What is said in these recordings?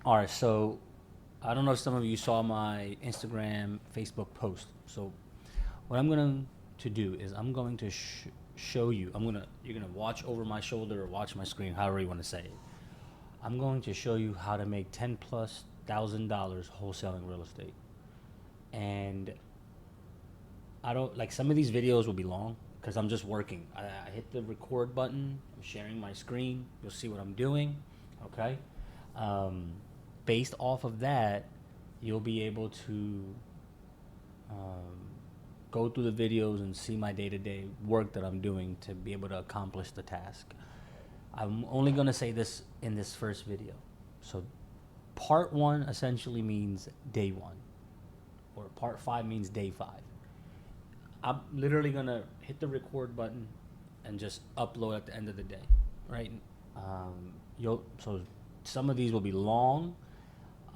All right, so I don't know if some of you saw my Instagram, Facebook post. So what I'm going to do is I'm going to show you. You're gonna watch over my shoulder or watch my screen, however you want to say it. I'm going to show you how to make $10,000+ wholesaling real estate. And I don't like some of these videos will be long because I'm just working. I hit the record button. I'm sharing my screen. You'll see what I'm doing. Okay. Um, Based off of that, you'll be able to um, go through the videos and see my day-to-day work that I'm doing to be able to accomplish the task. I'm only going to say this in this first video. So part one essentially means day one, or part five means day five. I'm literally gonna hit the record button and just upload at the end of the day, right? You'll so some of these will be long.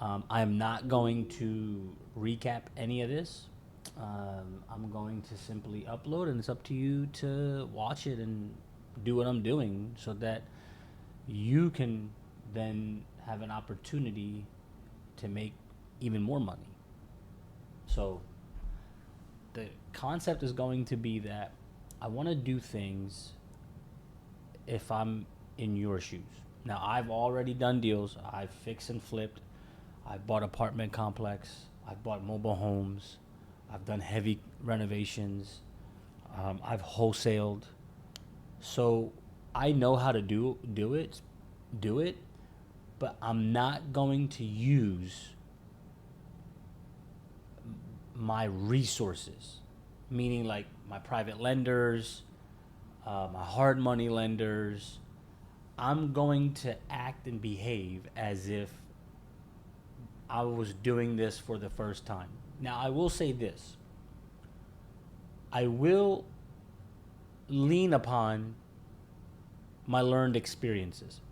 I am not going to recap any of this. I'm going to simply upload, and it's up to you to watch it and do what I'm doing, so that you can then have an opportunity to make even more money. So the concept is going to be that I want to do things if I'm in your shoes. Now, I've already done deals. I've fixed and flipped. I've bought apartment complex. I've bought mobile homes. I've done heavy renovations. I've wholesaled. So I know how to do it, but I'm not going to use my resources, meaning like my private lenders, my hard money lenders. I'm going to act and behave as if I was doing this for the first time. Now, I will say this: I will lean upon my learned experiences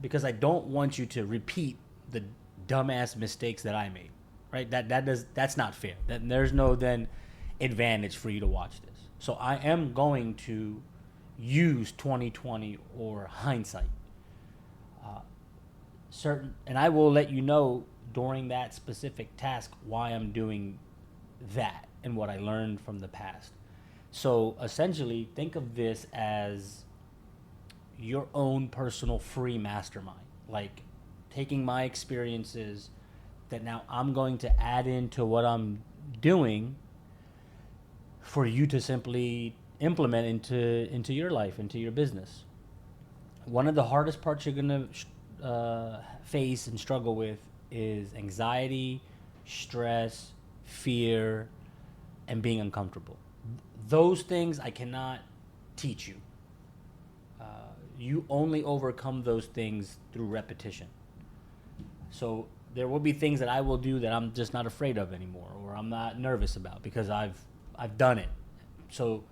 because I don't want you to repeat the dumbass mistakes that I made. Right? That's not fair. That there's no then advantage for you to watch this. So I am going to use 2020 or hindsight. And I will let you know during that specific task why I'm doing that and what I learned from the past. So essentially, think of this as your own personal free mastermind. Like taking my experiences that now I'm going to add into what I'm doing for you to simply implement into your life, into your business. One of the hardest parts you're gonna face and struggle with is anxiety, stress, fear, and being uncomfortable. Those things I cannot teach you. You only overcome those things through repetition. So there will be things that I will do that I'm just not afraid of anymore, or I'm not nervous about because I've done it. So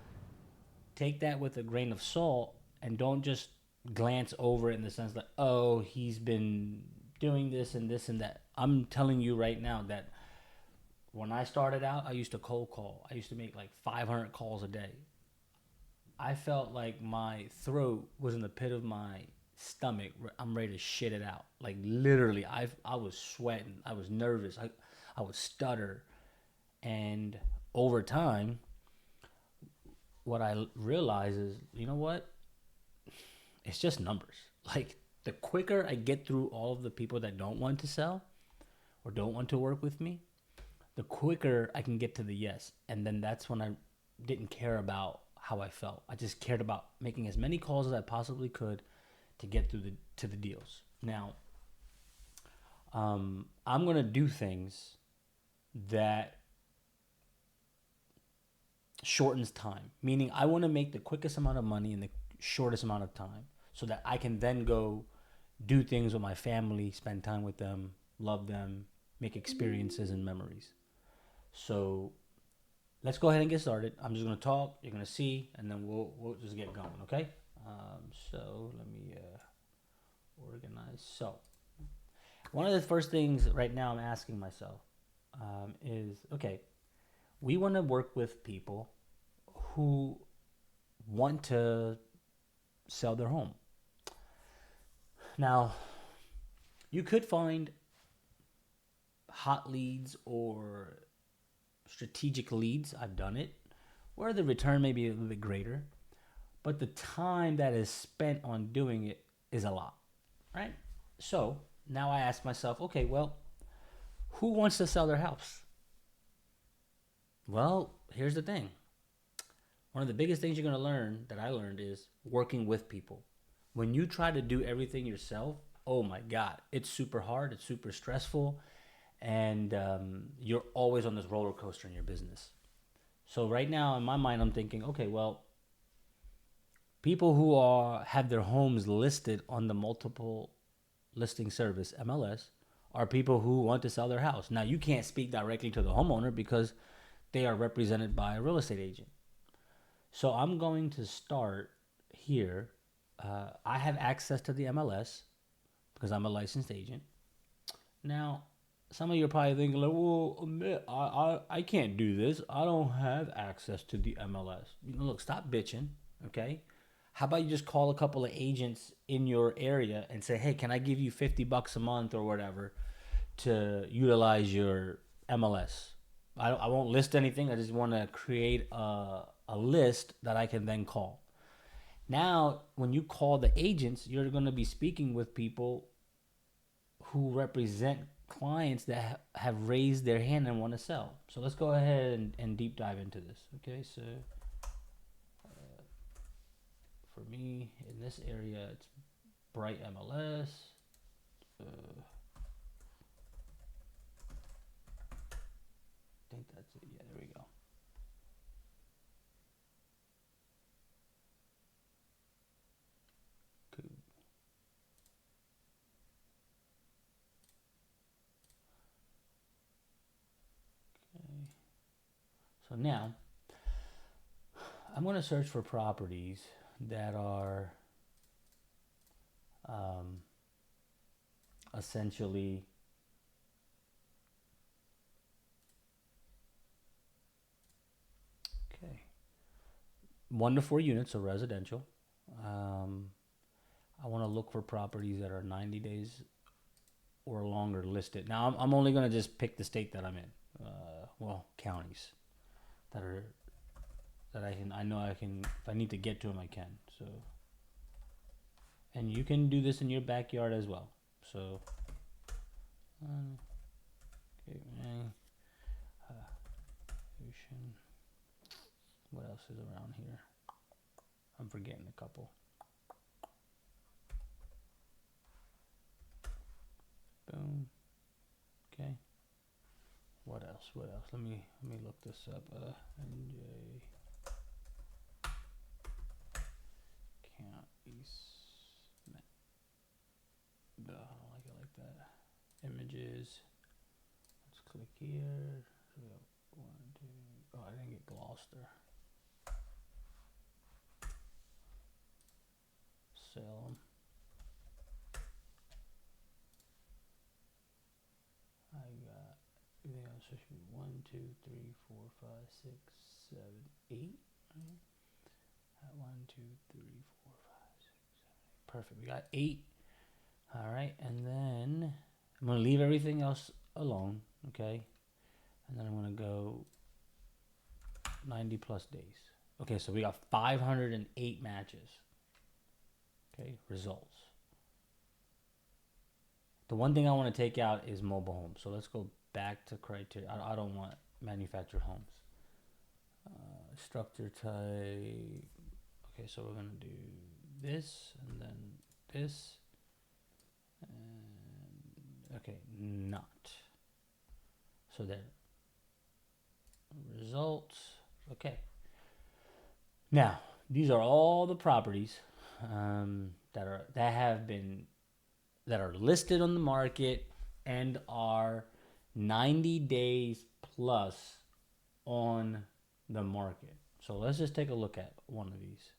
take that with a grain of salt and don't just glance over it in the sense that, oh, he's been doing this and that. I'm telling you right now that when I started out, I used to cold call. I used to make like 500 calls a day. I felt like my throat was in the pit of my stomach. I'm ready to shit it out. Like literally, I was sweating. I was nervous. I would stutter. And over time, what I realize is, you know what? It's just numbers. Like the quicker I get through all of the people that don't want to sell or don't want to work with me, the quicker I can get to the yes. And then that's when I didn't care about how I felt. I just cared about making as many calls as I possibly could to get through to the deals. Now, I'm gonna do things that shortens time. Meaning, I want to make the quickest amount of money in the shortest amount of time, so that I can then go do things with my family, spend time with them, love them, make experiences and memories. So let's go ahead and get started. I'm just gonna talk. You're gonna see, and then we'll just get going. Okay. So let me organize. So one of the first things right now I'm asking myself is, okay, we want to work with people who want to sell their home. Now, You could find hot leads or strategic leads. I've done it where the return may be a little bit greater, but the time that is spent on doing it is a lot, right? So now I ask myself, okay, well, who wants to sell their house? Well, here's the thing. One of the biggest things you're going to learn that I learned is working with people. When you try to do everything yourself, oh my God, it's super hard, it's super stressful, and you're always on this roller coaster in your business. So right now, in my mind, I'm thinking, okay, well, people who have their homes listed on the multiple listing service MLS are people who want to sell their house. Now, you can't speak directly to the homeowner because they are represented by a real estate agent. So I'm going to start here. I have access to the MLS because I'm a licensed agent. Now, some of you are probably thinking, like, well, I can't do this. I don't have access to the MLS. Look, stop bitching, okay? How about you just call a couple of agents in your area and say, hey, can I give you $50 a month or whatever to utilize your MLS? I won't list anything. I just want to create a list that I can then call. Now, when you call the agents, you're going to be speaking with people who represent clients that have raised their hand and want to sell. So let's go ahead and deep dive into this. Okay, so for me in this area, it's Bright MLS. I think that's it. Yeah, there we go. Cool. Okay. So now I'm going to search for properties that are essentially okay, 1 to 4 units, so residential. I want to look for properties that are 90 days or longer listed. Now, I'm only going to just pick the state that I'm in. Well, counties that are that I know I can, if I need to get to them, I can. So, and you can do this in your backyard as well. So, okay, ocean. What else is around here? I'm forgetting a couple. Boom. Okay. What else? What else? Let me look this up. NJ counties. No, I don't like it like that. Images. Let's click here. So we have 1, 2. Oh, I didn't get Gloucester. Salem. I got everything else. So should be 1, 2, 3, 4, 5, 6, 7, 8. Right? 1, 2, 3, 4, 5, 6, 7, 8. Perfect. We got 8. All right, and then I'm gonna leave everything else alone. Okay, and then I'm gonna go 90 plus days. Okay, so we got 508 matches. Okay, results. The one thing I want to take out is mobile homes. So let's go back to criteria. I don't want manufactured homes. Structure type. Okay, so we're going to do this and then this. And, okay, not. So there. Results. Okay. Now, these are all the properties that are listed on the market and are 90 days plus on the market. So let's just take a look at one of these.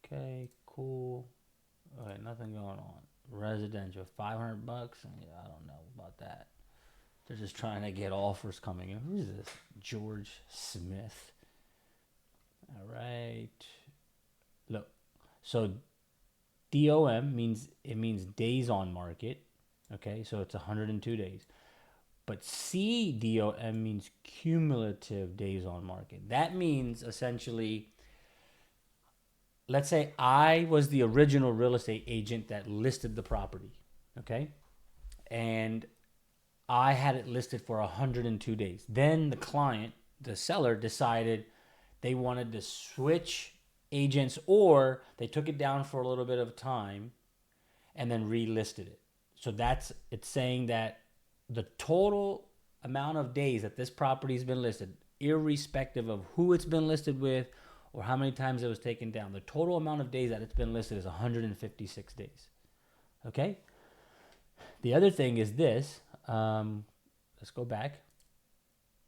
Okay, cool. All right, nothing going on. Residential, $500. Yeah, I don't know about that. They're just trying to get offers coming in. Who's this? George Smith. All right. Look, so DOM means days on market. Okay, so it's 102 days. But CDOM means cumulative days on market. That means essentially, let's say I was the original real estate agent that listed the property, okay? And I had it listed for 102 days. Then the client, the seller, decided they wanted to switch agents, or they took it down for a little bit of time and then relisted it. So it's saying that the total amount of days that this property has been listed, irrespective of who it's been listed with or how many times it was taken down, the total amount of days that it's been listed is 156 days. Okay? The other thing is this. Let's go back.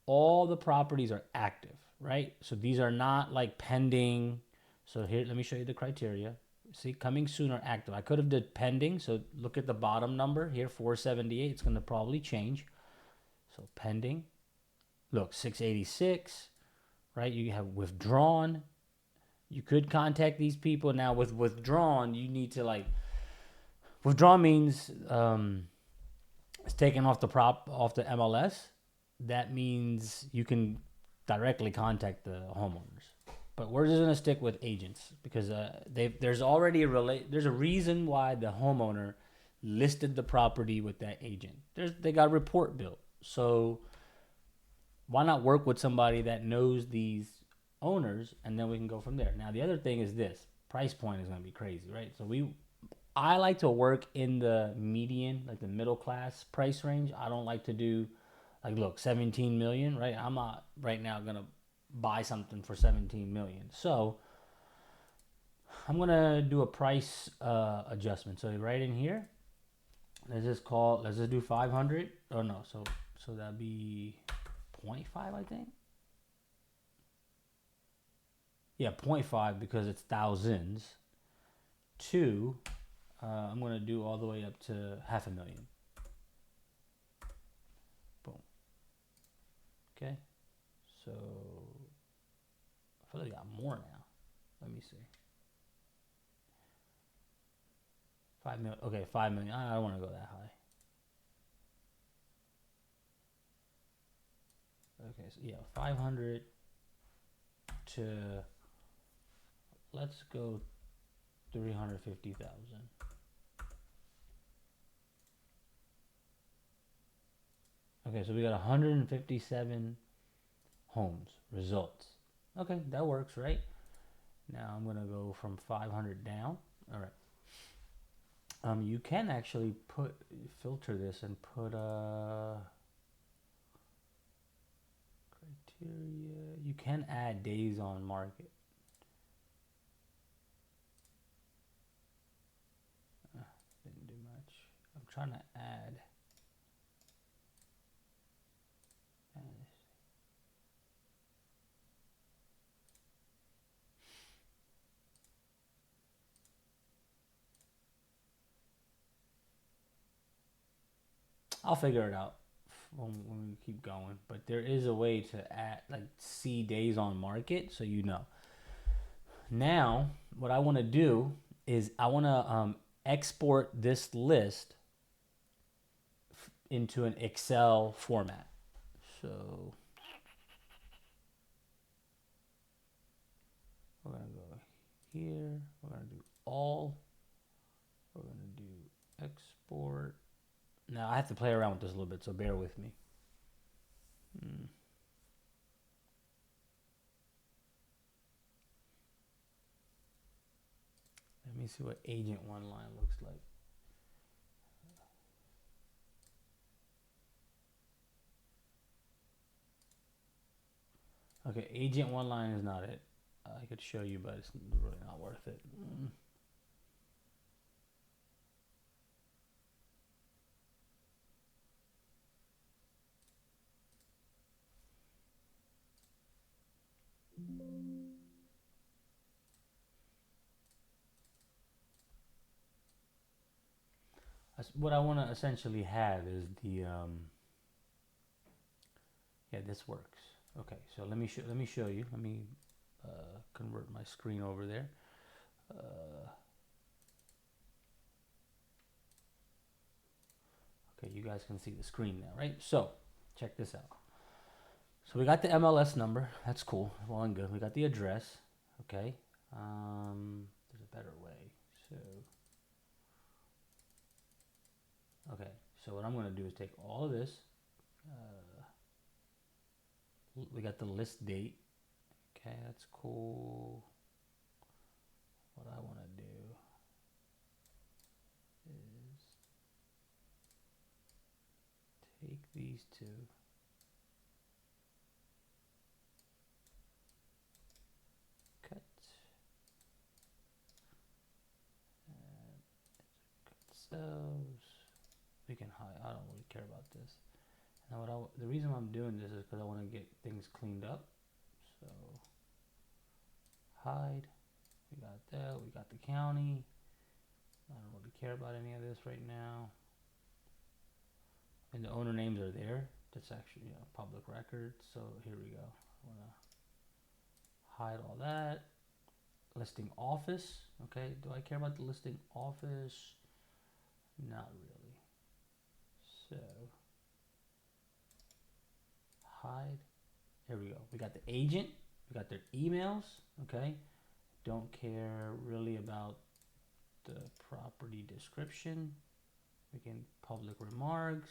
All the properties are active, right? So these are not like pending. So here, let me show you the criteria. See, coming soon or active. I could have did pending. So look at the bottom number here, 478. It's going to probably change. So pending. Look, 686, right? You have withdrawn. You could contact these people. Now with withdrawn, you need to like, withdrawn means it's taken off the MLS. That means you can directly contact the homeowners. But we're just gonna stick with agents because there's already there's a reason why the homeowner listed the property with that agent. They got a report built. So why not work with somebody that knows these owners, and then we can go from there. Now the other thing is this price point is gonna be crazy, right? So I like to work in the median, like the middle class price range. I don't like to do like, look, 17 million, right? I'm not right now gonna buy something for 17 million. So I'm gonna do a price adjustment. So right in here, let's just do 500. Oh no, so that'd be 0.5, I think. Yeah, 0.5 because it's thousands. 2, I'm gonna do all the way up to 500,000. Boom. Okay. So I feel like I got more now. Let me see. 5 million. Okay, 5 million. I don't want to go that high. Okay, so yeah, 500 to, let's go 350,000. Okay, so we got 157 homes results. Okay, that works, right? Now I'm gonna go from 500 down. All right. You can actually filter this and put criteria. You can add days on market. Didn't do much. I'm trying to add. I'll figure it out when we keep going. But there is a way to add, like, see days on market, so you know. Now, what I want to do is I want to export this list into an Excel format. So we're going to go here. We're going to do all. We're going to do export. Now, I have to play around with this a little bit, so bear with me. Let me see what agent one line looks like. Okay, agent one line is not it. I could show you, but it's really not worth it. What I want to essentially have is the yeah, this works. Okay, so let me show you. Let me convert my screen over there. Okay, you guys can see the screen now, right? So, check this out. So we got the MLS number. That's cool. Well and good. We got the address. Okay. There's a better way. So, okay. So what I'm going to do is take all of this. We got the list date. Okay, that's cool. What I want to do is take these two. Cut. Cut cells. We can hide. I don't really care about this. Now, the reason I'm doing this is because I want to get things cleaned up. So, hide. We got that. We got the county. I don't really care about any of this right now. And the owner names are there. That's actually public record. So here we go. I want to hide all that. Listing office. Okay. Do I care about the listing office? Not really. So hide. Here we go. We got the agent. We got their emails. Okay. Don't care really about the property description. We can public remarks,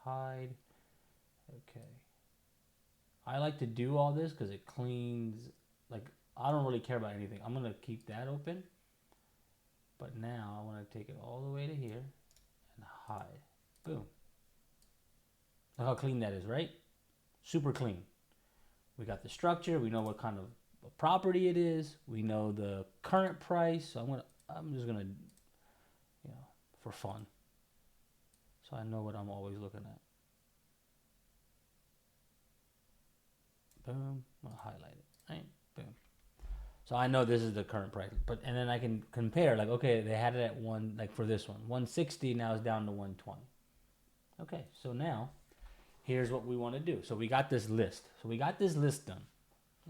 hide. Okay. I like to do all this because it cleans, like, I don't really care about anything. I'm going to keep that open. But now I want to take it all the way to here and hide. Boom. Look how clean that is, right? Super clean. We got the structure. We know what kind of property it is. We know the current price. So I'm just gonna, for fun. So I know what I'm always looking at. Boom. I'm gonna highlight it. Right. Boom. So I know this is the current price, and then I can compare. Like, okay, they had it at for this one, 160. Now it's down to 120. Okay. So now, here's what we want to do. So we got this list. Done.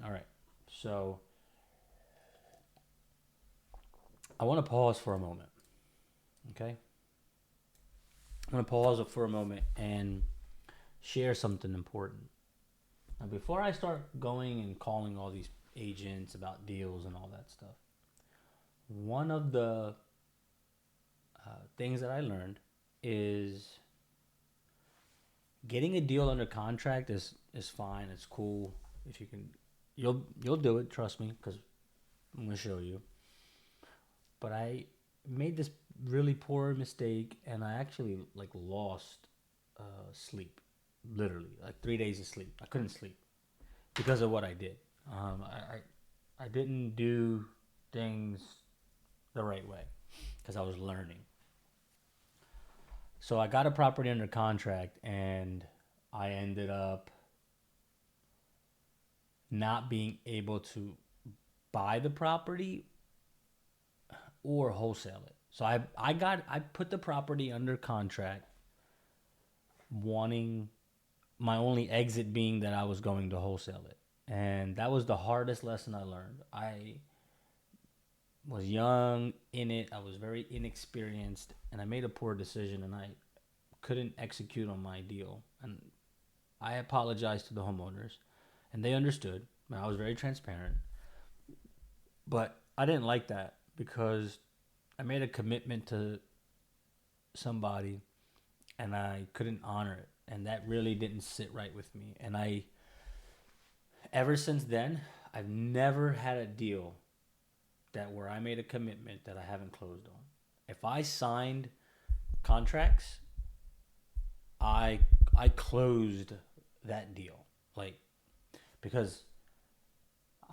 All right. So I want to pause for a moment. Okay. I'm going to pause for a moment and share something important. Now, before I start going and calling all these agents about deals and all that stuff, one of the things that I learned is getting a deal under contract is fine. It's cool. If you can, you'll do it. Trust me, because I'm going to show you. But I made this really poor mistake, and I actually lost sleep, literally 3 days of sleep. I couldn't sleep because of what I did. I didn't do things the right way because I was learning. So I got a property under contract, and I ended up not being able to buy the property or wholesale it. So I put the property under contract, wanting my only exit being that I was going to wholesale it. And that was the hardest lesson I learned. I was young in it. I was very inexperienced, and I made a poor decision, and I couldn't execute on my deal. And I apologized to the homeowners, and they understood. I was very transparent. But I didn't like that because I made a commitment to somebody, and I couldn't honor it. And that really didn't sit right with me. And ever since then, I've never had a deal where I made a commitment that I haven't closed on. If I signed contracts, I closed that deal. Because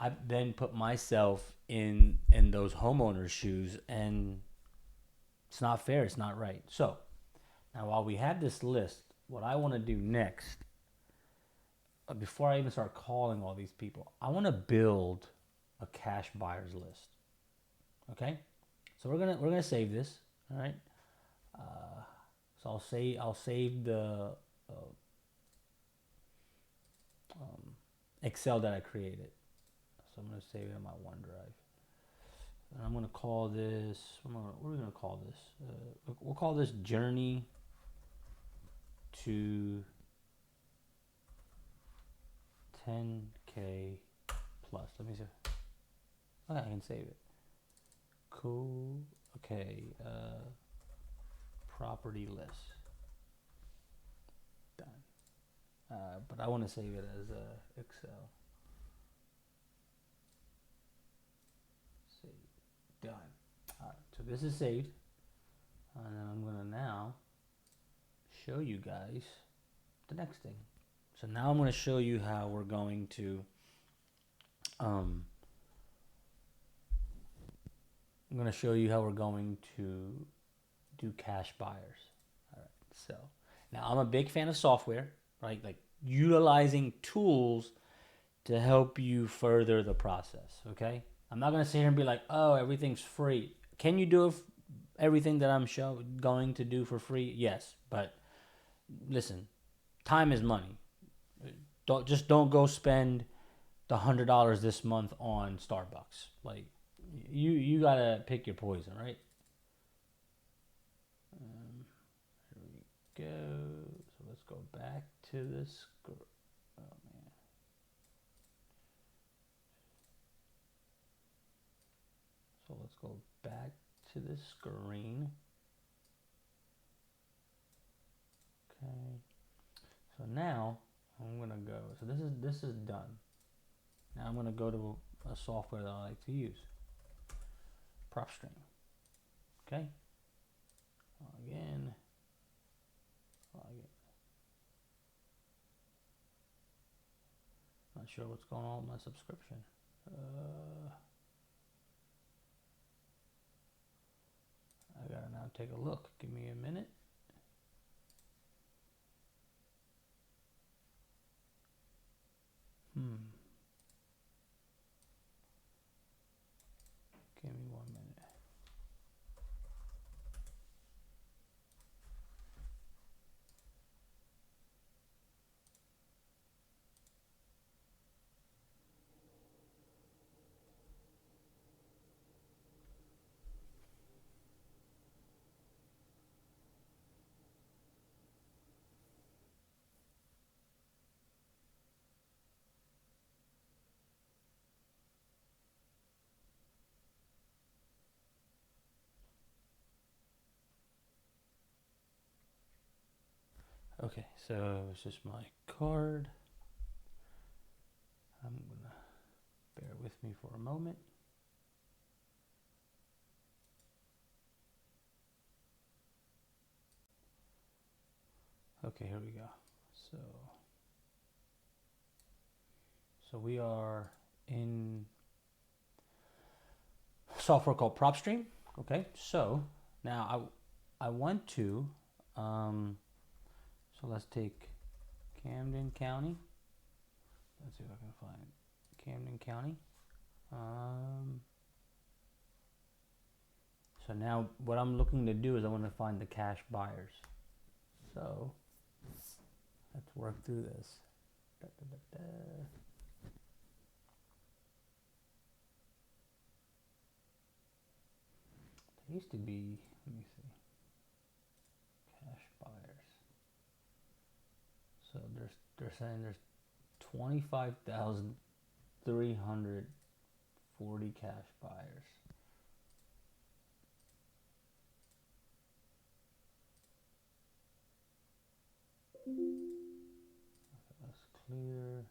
I then put myself in those homeowners' shoes, and it's not fair. It's not right. So now, while we have this list, what I want to do next, before I even start calling all these people, I want to build a cash buyers list. Okay, so we're gonna save this. All right. So I'll save the Excel that I created. So I'm gonna save it in my OneDrive. And I'm gonna call this. What are we gonna call this? We'll call this Journey to 10K plus. Let me see. Okay, I can save it. Cool. Okay. Property list. Done. But I want to save it as Excel. Save. Done. All right. So this is saved, and then I'm gonna now show you guys the next thing. So now I'm gonna show you how we're going to I'm going to show you how we're going to do cash buyers. All right. So now I'm a big fan of software, right? Like utilizing tools to help you further the process. Okay. I'm not going to sit here and be like, oh, everything's free. Can you do everything that I'm going to do for free? Yes. But listen, time is money. Don't go spend the $100 this month on Starbucks. Like, you gotta pick your poison, right? Here we go. So let's go back to this. Oh man. So let's go back to this screen. Okay. So now I'm gonna go. So this is done. Now I'm gonna go to a software that I like to use. PropStream. Okay. Log in. Not sure what's going on with my subscription. I gotta now take a look. Give me a minute. Give me 1 minute. Okay, so it's just my card. I'm gonna bear with me for a moment. Okay, here we go. So we are in software called PropStream. Okay, so now I want to so let's take Camden County. Let's see if I can find Camden County. So now what I'm looking to do is I want to find the cash buyers. So let's work through this. There used to be, let me see, cash buyers. So they're saying there's 25,340 cash buyers. Okay, that's clear.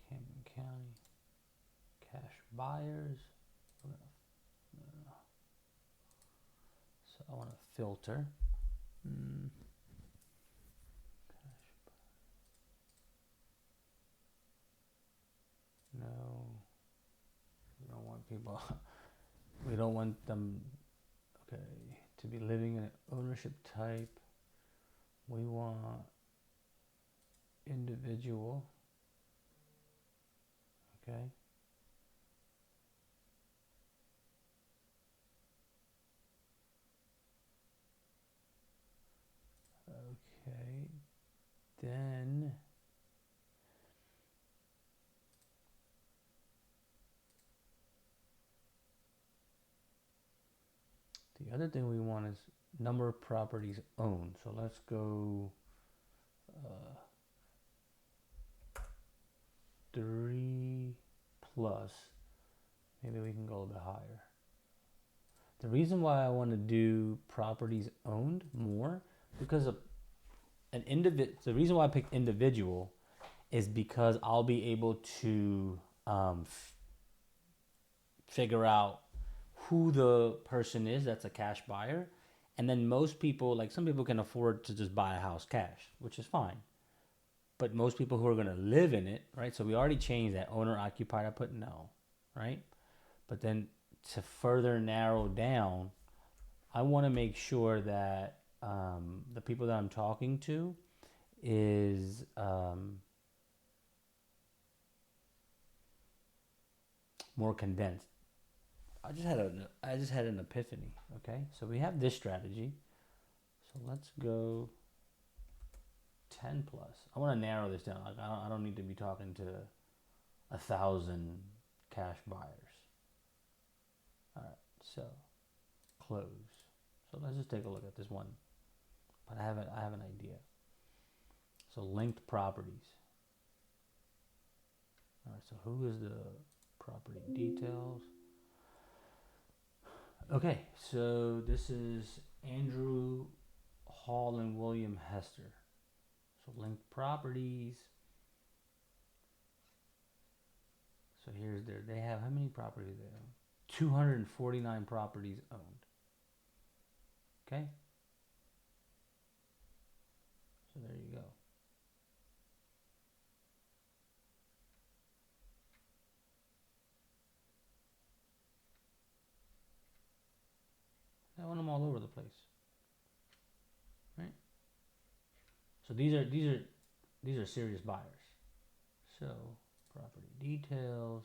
Camden County cash buyers. So I want to filter. No, we don't want people. We don't want them. Okay, to be living in an ownership type. We want individual. Okay. Okay. Then The other thing we want is number of properties owned. So let's go 3 plus. Maybe we can go a little bit higher. The reason why I want to do properties owned more, because of the reason why I picked individual is because I'll be able to figure out who the person is that's a cash buyer. And then most people, like some people can afford to just buy a house cash, which is fine. But most people who are going to live in it, right? So we already changed that owner occupied. I put no, right? But then to further narrow down, I want to make sure that the people that I'm talking to is more condensed. I just had an epiphany. Okay, so we have this strategy. So let's go 10 plus. I want to narrow this down. Like I don't need to be talking to 1,000 cash buyers. All right, so close. So let's just take a look at this one. But I have an idea. So linked properties. All right, so who is the property details? Okay, so this is Andrew Hall and William Hester. So linked properties. So here's they have, how many properties they own? 249 properties owned. Okay? So there you go. I want them all over the place. Right? So these are serious buyers. So property details.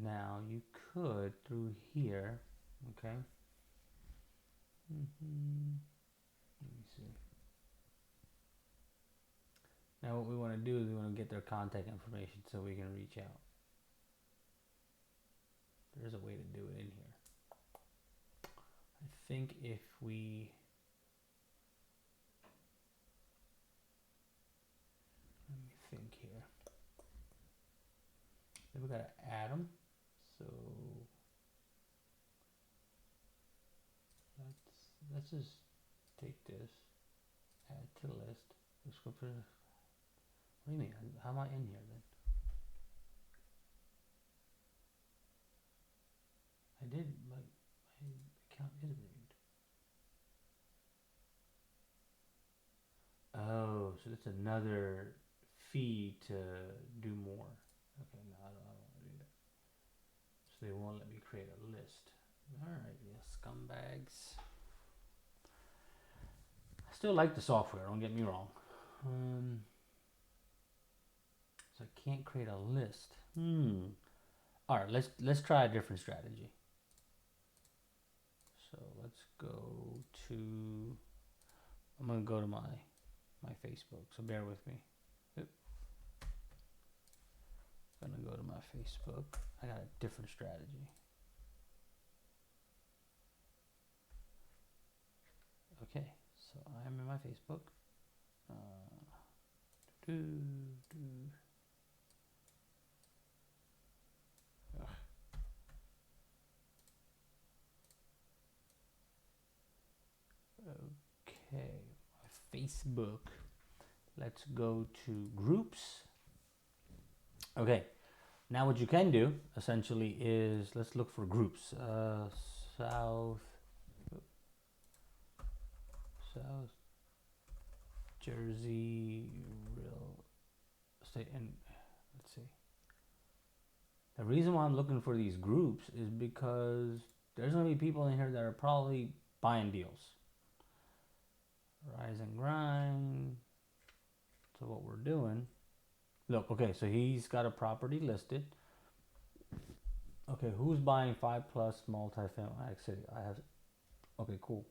Now you could through here, okay? Let me see. Now what we want to do is we want to get their contact information so we can reach out. There's a way to do it in here. I think if we let me think here. Then we gotta add them. So let's just take this, add to the list. Let's go for. What do you mean? How am I in here then? I did, my account is reviewed. Oh, so that's another fee to do more. Okay, no, I don't want to do that. So they won't let me create a list. Alright, yeah, scumbags. I still like the software, don't get me wrong. So I can't create a list. Alright, let's try a different strategy. So let's go to, I'm gonna go to my Facebook, so bear with me. Oop. I'm gonna go to my Facebook. I got a different strategy. Okay, so I'm in my Facebook. Okay, my Facebook. Let's go to groups. Okay, now what you can do essentially is let's look for groups. South Jersey real estate, and let's see. The reason why I'm looking for these groups is because there's going to be people in here that are probably buying deals. Rise and grind. So what we're doing, look, okay, so he's got a property listed. Okay, who's buying 5 plus multifamily city? I have, okay, cool.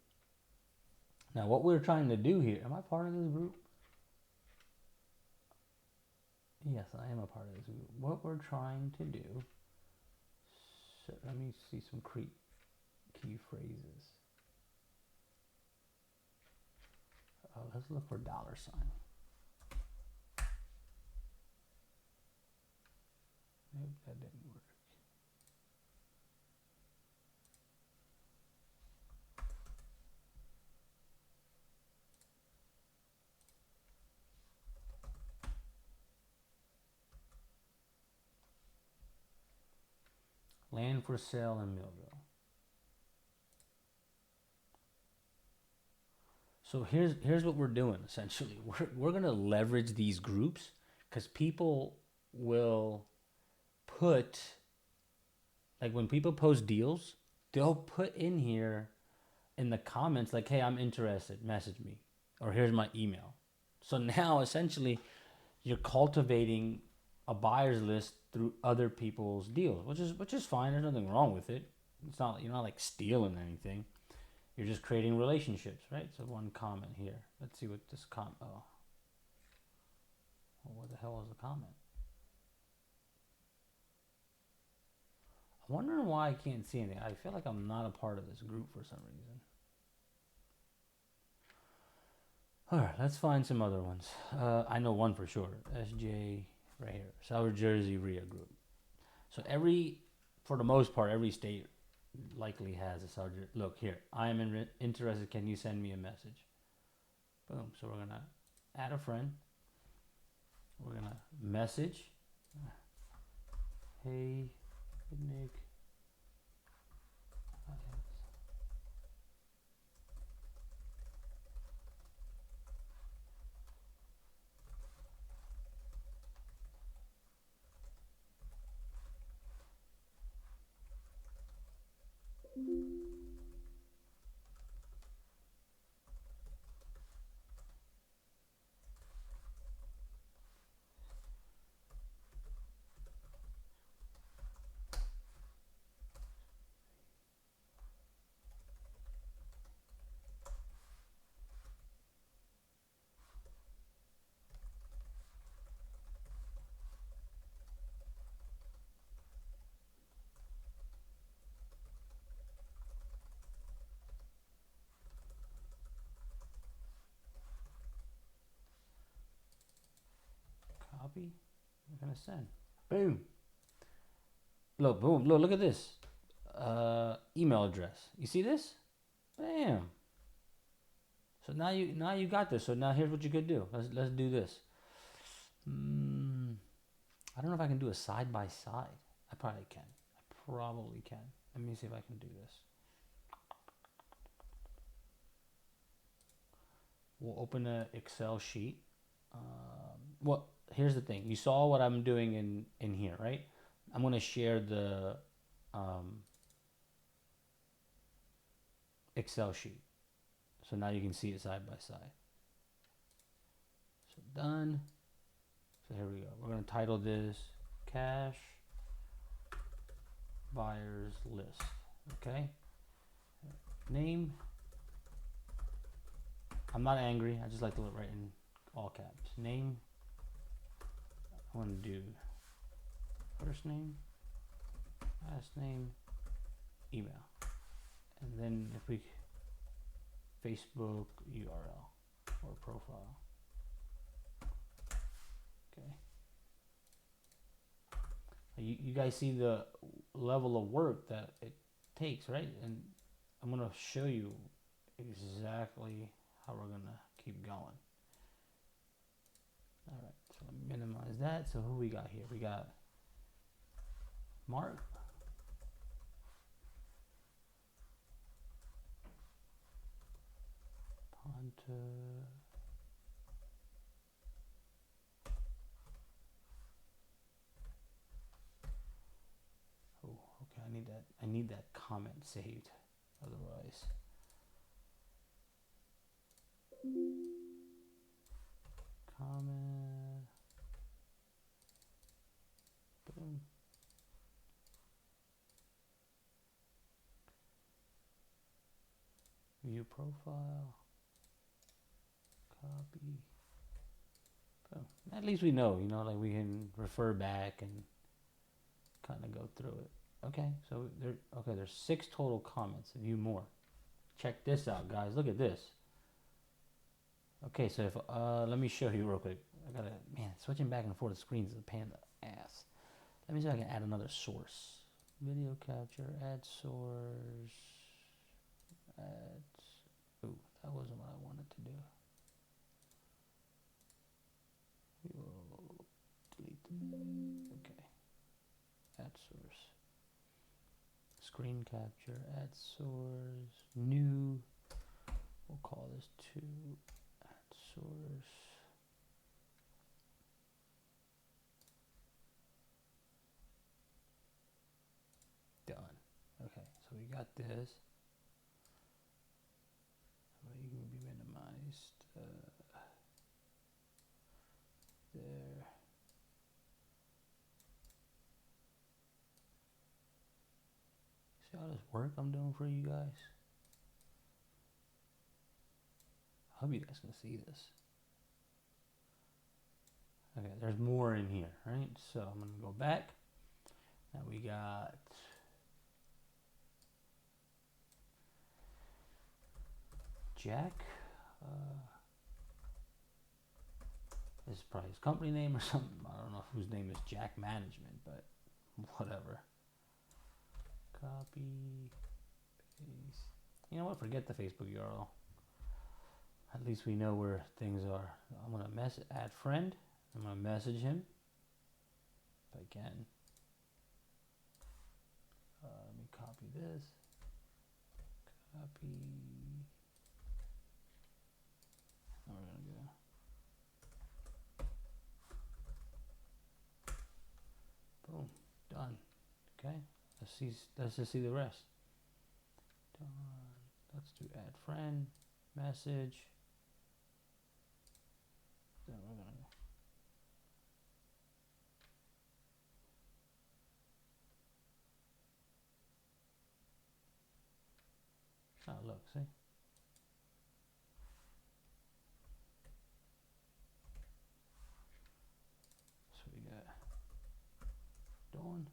Now what we're trying to do here, am I part of this group? Yes, I am a part of this group. What we're trying to do, so let me see some key phrases. Let's look for $sign. Nope, that didn't work. Land for sale in Millville. So here's what we're doing essentially. We're gonna leverage these groups because people will put, like when people post deals, they'll put in here in the comments like, hey, I'm interested, message me, or here's my email. So now essentially you're cultivating a buyer's list through other people's deals, which is fine. There's nothing wrong with it. It's not, you're not like stealing anything. You're just creating relationships, right? So one comment here. Let's see what this comment. Oh, well, what the hell was the comment? I'm wondering why I can't see anything. I feel like I'm not a part of this group for some reason. All right, let's find some other ones. I know one for sure. SJ right here, South Jersey RIA group. So for the most part, every state likely has a South Jersey. Look here, I am interested. Can you send me a message? Boom. So we're gonna add a friend. We're gonna message. Hey, Nick. Copy. We're gonna send. Boom. Look, boom. Look at this. Email address. You see this? Bam. So now you got this. So now here's what you could do. Let's do this. I don't know if I can do a side by side. I probably can. Let me see if I can do this. We'll open an Excel sheet. Well, here's the thing. You saw what I'm doing in here, right? I'm gonna share the Excel sheet. So now you can see it side by side. So done. So here we go. We're gonna title this Cash Buyers List. Okay. Name. I'm not angry. I just like to write in all caps. Name. I want to do first name, last name, email, and then if we Facebook URL or profile. Okay. You guys see the level of work that it takes, right? And I'm gonna show you exactly how we're gonna keep going. All right, so let me minimize that. So who we got here? We got Mark. Ponta. Oh, okay. I need that comment saved. Otherwise. Comment. Boom. View profile. Copy. Boom. At least we know, like we can refer back and kind of go through it. Okay, so there's 6 total comments. View more. Check this out, guys. Look at this. Okay, so if let me show you real quick. I gotta, man, switching back and forth the screens is a pain in the ass. Let me see if I can add another source. Video capture, add source, add. Ooh, that wasn't what I wanted to do. We will delete the. Okay, add source. Screen capture, add source, new. We'll call this to add source. Done. Okay, so we got this. You can be minimized there. See all this work I'm doing for you guys? I hope you guys can see this. Okay, there's more in here, right? So I'm gonna go back. Now we got Jack. This is probably his company name or something. I don't know whose name is Jack Management, but whatever. Copy, paste. You know what? Forget the Facebook URL. At least we know where things are. I'm gonna add friend. I'm gonna message him if I can. Let me copy this. Copy. Now we're gonna go. Boom. Done. Okay. Let's just see the rest. Done. Let's do add friend, message. Then we're gonna go. Oh, look, see? So we got Dawn.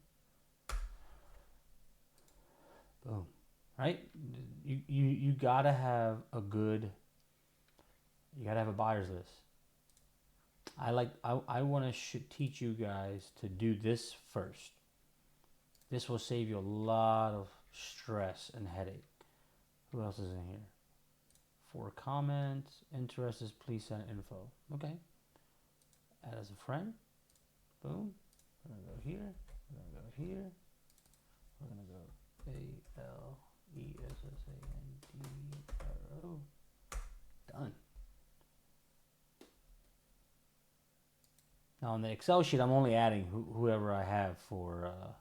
Boom. Right? You gotta have a good. You gotta have a buyer's list. I want to teach you guys to do this first. This will save you a lot of stress and headache. Who else is in here? For comments, interested, please send info. Okay. Add as a friend. Boom. We're gonna go here. We're gonna go here. We're gonna go ALESSANDRO. Done. Now on the Excel sheet, I'm only adding whoever I have for. Okay.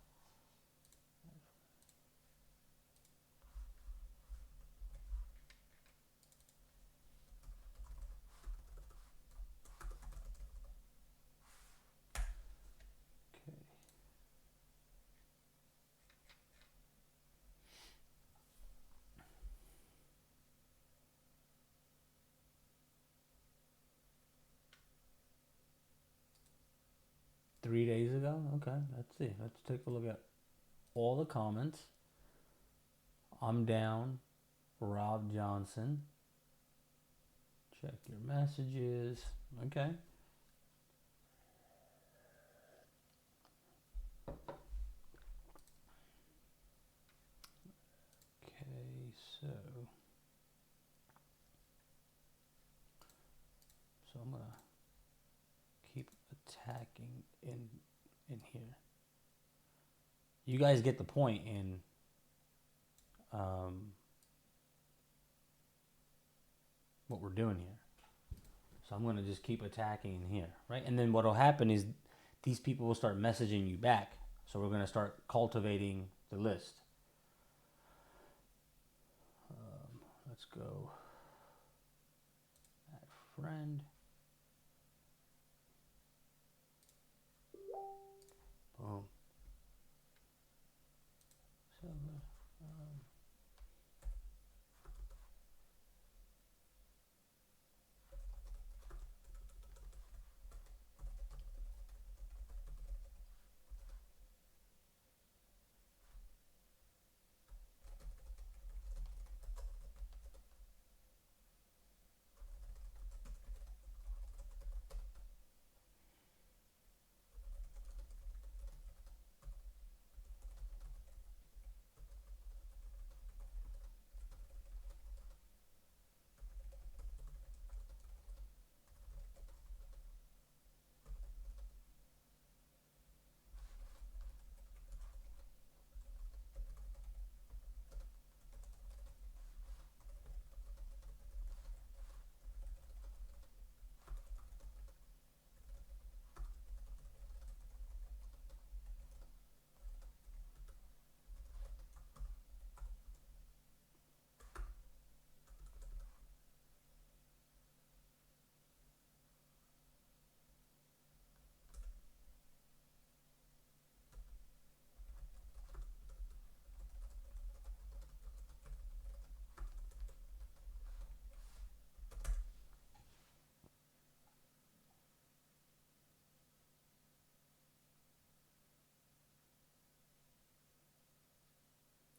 3 days ago. Okay, let's see. Let's take a look at all the comments. I'm down. Rob Johnson. Check your messages. Okay. Okay, so I'm gonna keep attacking in here. You guys get the point in what we're doing here. So I'm gonna just keep attacking in here, right? And then what'll happen is these people will start messaging you back. So we're gonna start cultivating the list. Let's go add friend. Boom. So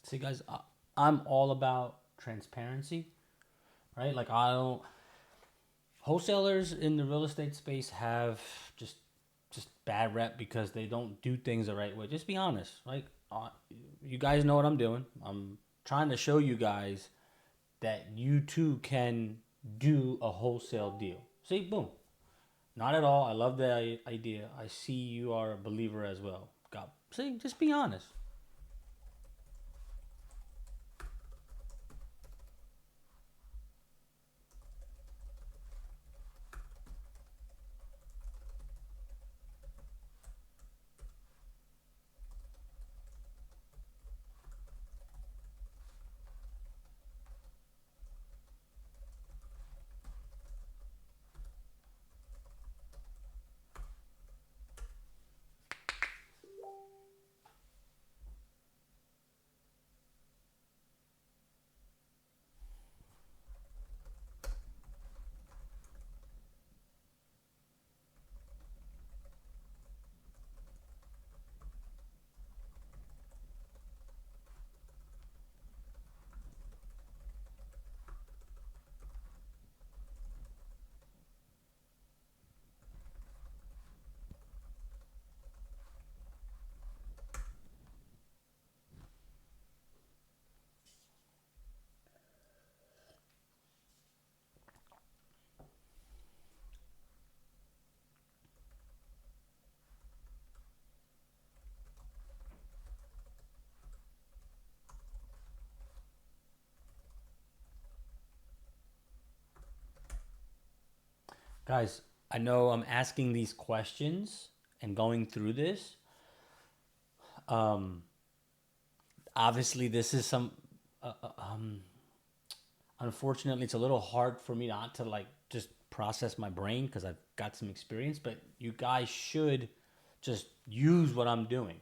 See, guys, I'm all about transparency, right? Like, I don't. Wholesalers in the real estate space have just just bad rep because they don't do things the right way. Just be honest, right? You guys know what I'm doing. I'm trying to show you guys that you too can do a wholesale deal. See, boom. Not at all. I love the idea. I see you are a believer as well. God, see, just be honest. Guys, I know I'm asking these questions and going through this. Um, Obviously, this is some. Unfortunately, it's a little hard for me not to like just process my brain because I've got some experience. But you guys should just use what I'm doing.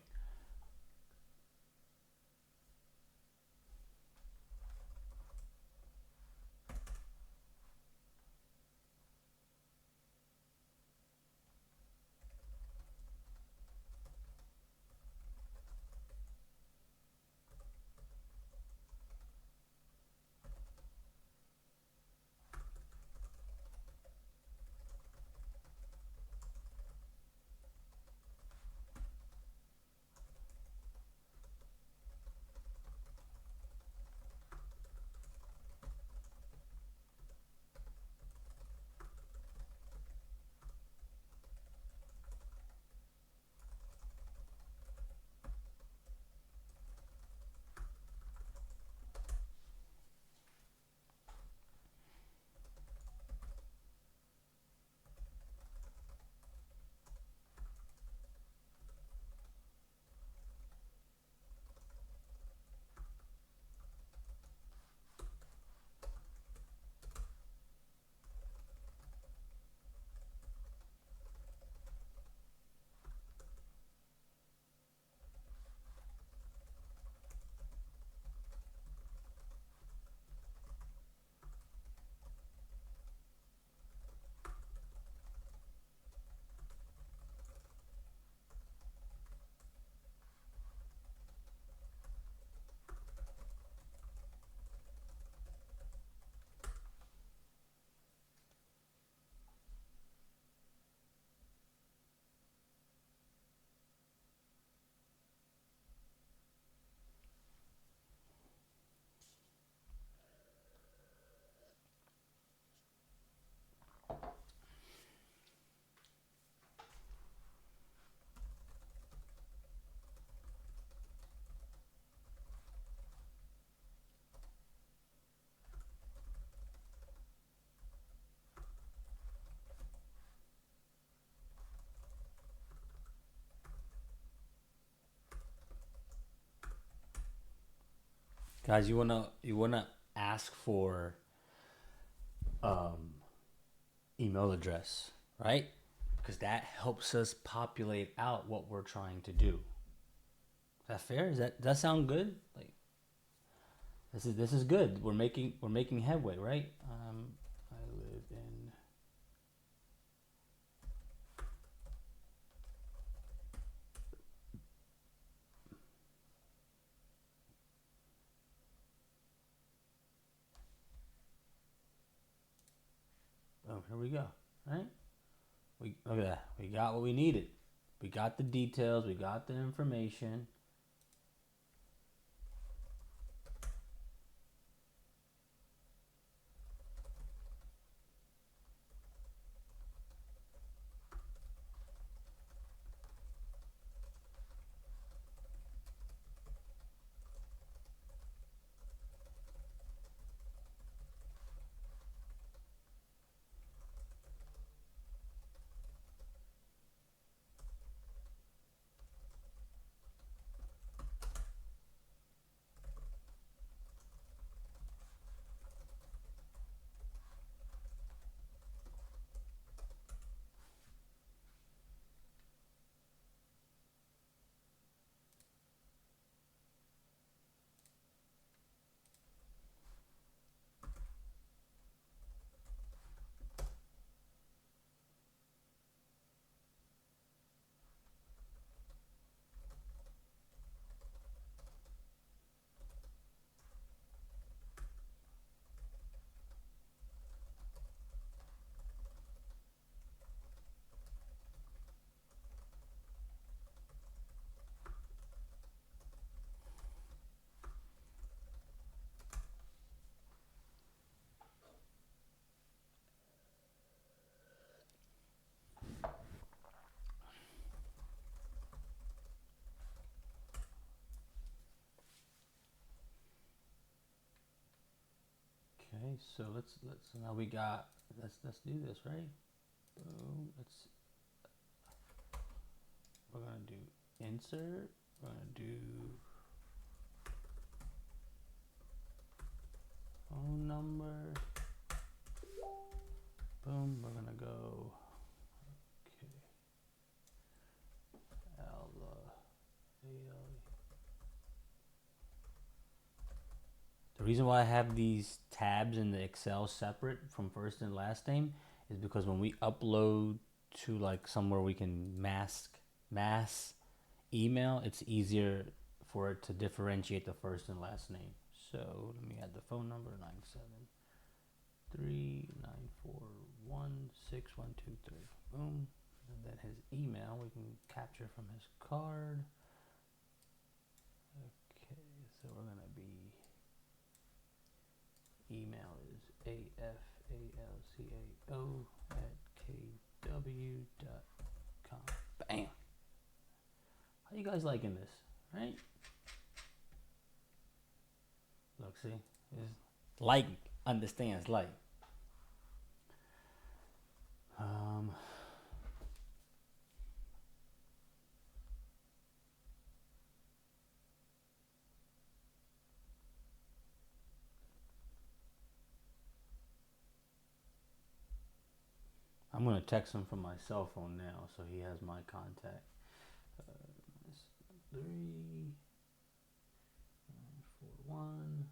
Guys, you wanna ask for um, email address, right? Because that helps us populate out what we're trying to do. Is that fair? Does that sound good? Like, this is good. We're making headway, right? I live in. boom, here we go. Right? We look at that. We got what we needed. We got the details. We got the information. Okay, so let's so now we got let's do this, right? Boom. We're gonna do insert. We're gonna do phone number. Boom. We're gonna go. Okay. The reason why I have these tabs in the Excel separate from first and last name is because when we upload to like somewhere we can mass email, it's easier for it to differentiate the first and last name. So let me add the phone number 973-941-6123. Boom. And then his email we can capture from his card. Okay, so we're gonna be email is afalcao@kw.com. Bam. How you guys liking this? Right? Look, see, it's like understands like. I'm gonna text him from my cell phone now, so he has my contact. 3-941.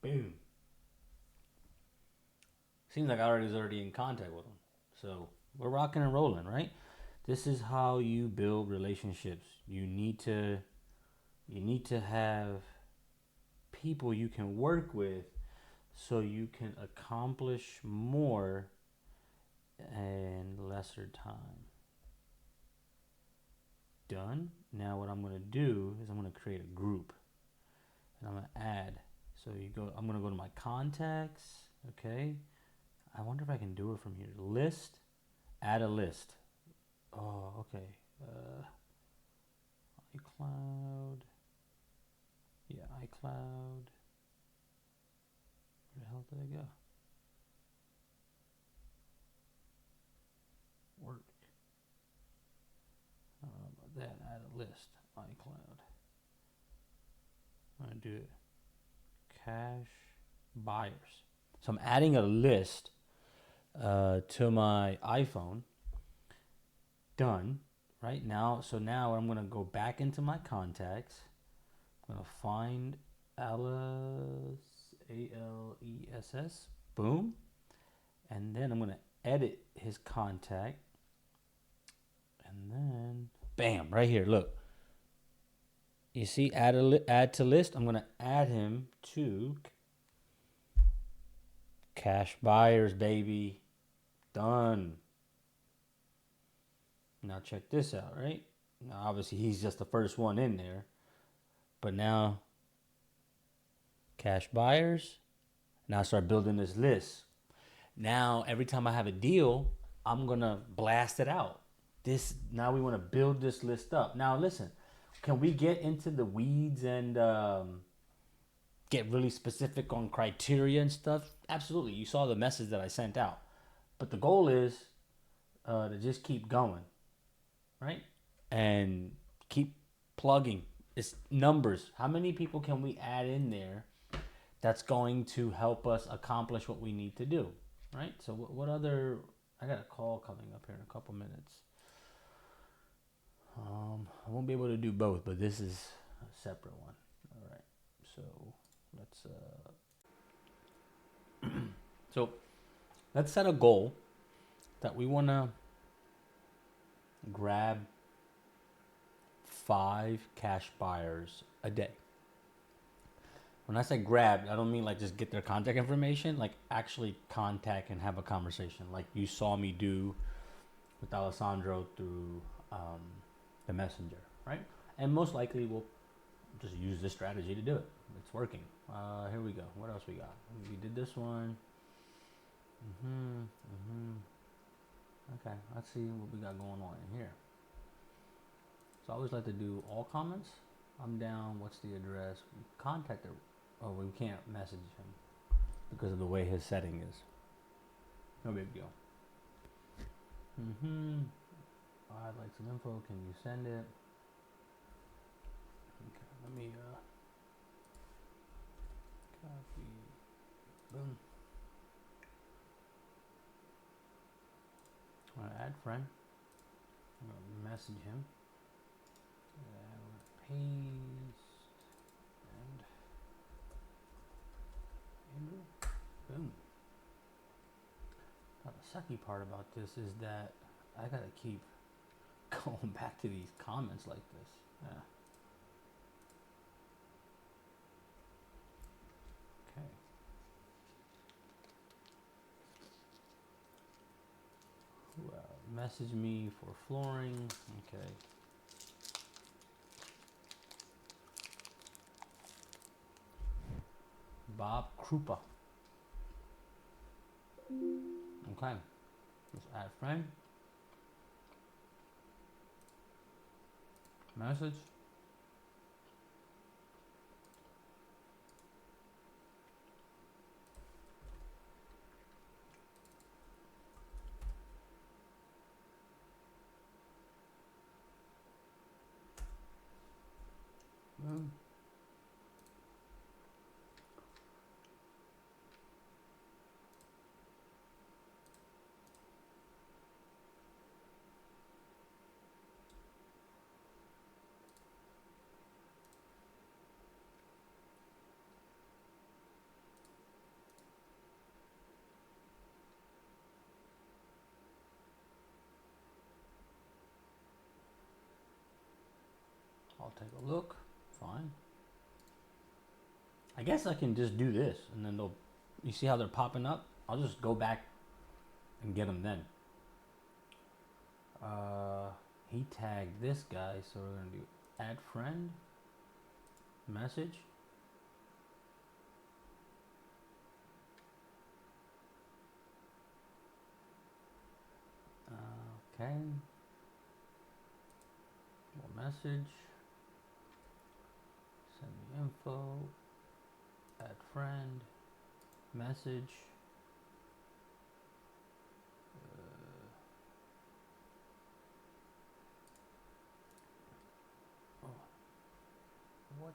Boom. Seems like I was already in contact with him. So we're rocking and rolling, right? This is how you build relationships. You need to have people you can work with so you can accomplish more in lesser time. Done. Now what I'm going to do is I'm going to create a group and I'm going to add. So I'm going to go to my contacts. Okay. I wonder if I can do it from here. List, add a list. Oh, okay. iCloud. Yeah, iCloud. Where the hell did I go? Work. I don't know about that. Add a list. iCloud. I'm going to do it. Cash buyers. So I'm adding a list to my iPhone. Done. Right now. So now I'm going to go back into my contacts. I'm going to find Alice. ALESS. Boom. And then I'm going to edit his contact. And then, bam, right here, look. You see, add to list. I'm going to add him to cash buyers, baby. Done. Now check this out, right? Now, obviously, he's just the first one in there. But now, cash buyers. Now I start building this list. Now, every time I have a deal, I'm going to blast it out. Now we want to build this list up. Now, listen, can we get into the weeds and get really specific on criteria and stuff? Absolutely. You saw the message that I sent out. But the goal is to just keep going, right? And keep plugging. It's numbers. How many people can we add in there that's going to help us accomplish what we need to do, right? So what other... I got a call coming up here in a couple minutes. I won't be able to do both, but this is a separate one. All right. So let's set a goal that we want to grab 5 cash buyers a day. When I say grab, I don't mean like just get their contact information, like actually contact and have a conversation, like you saw me do with Alessandro through the messenger, right? And most likely we'll just use this strategy to do it. It's working. Here we go. What else we got? We did this one. Okay, let's see what we got going on in here. So I always like to do all comments. I'm down. What's the address? Contact her. Oh, we can't message him because of the way his setting is. No big deal. I'd like some info. Can you send it? Okay, let me copy. Boom. I'm gonna add friend. I'm gonna message him. Paste and Andrew. Boom. Now the sucky part about this is that I gotta keep going back to these comments like this. Yeah. Okay. Message me for flooring. Okay. Bob Krupa. Okay. Let's add friend. Message. I'll take a look. Fine. I guess I can just do this and then they'll, you see how they're popping up? I'll just go back and get them then. He tagged this guy, so we're gonna do add friend, message. Okay. More message. Send me info. Add friend. Message. What?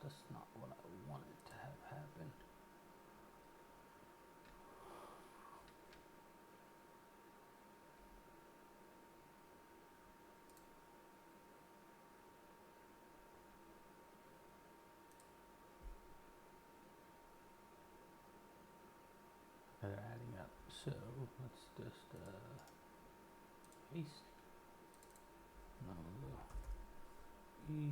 That's not what I wanted to have happen. Let's just paste. No, E.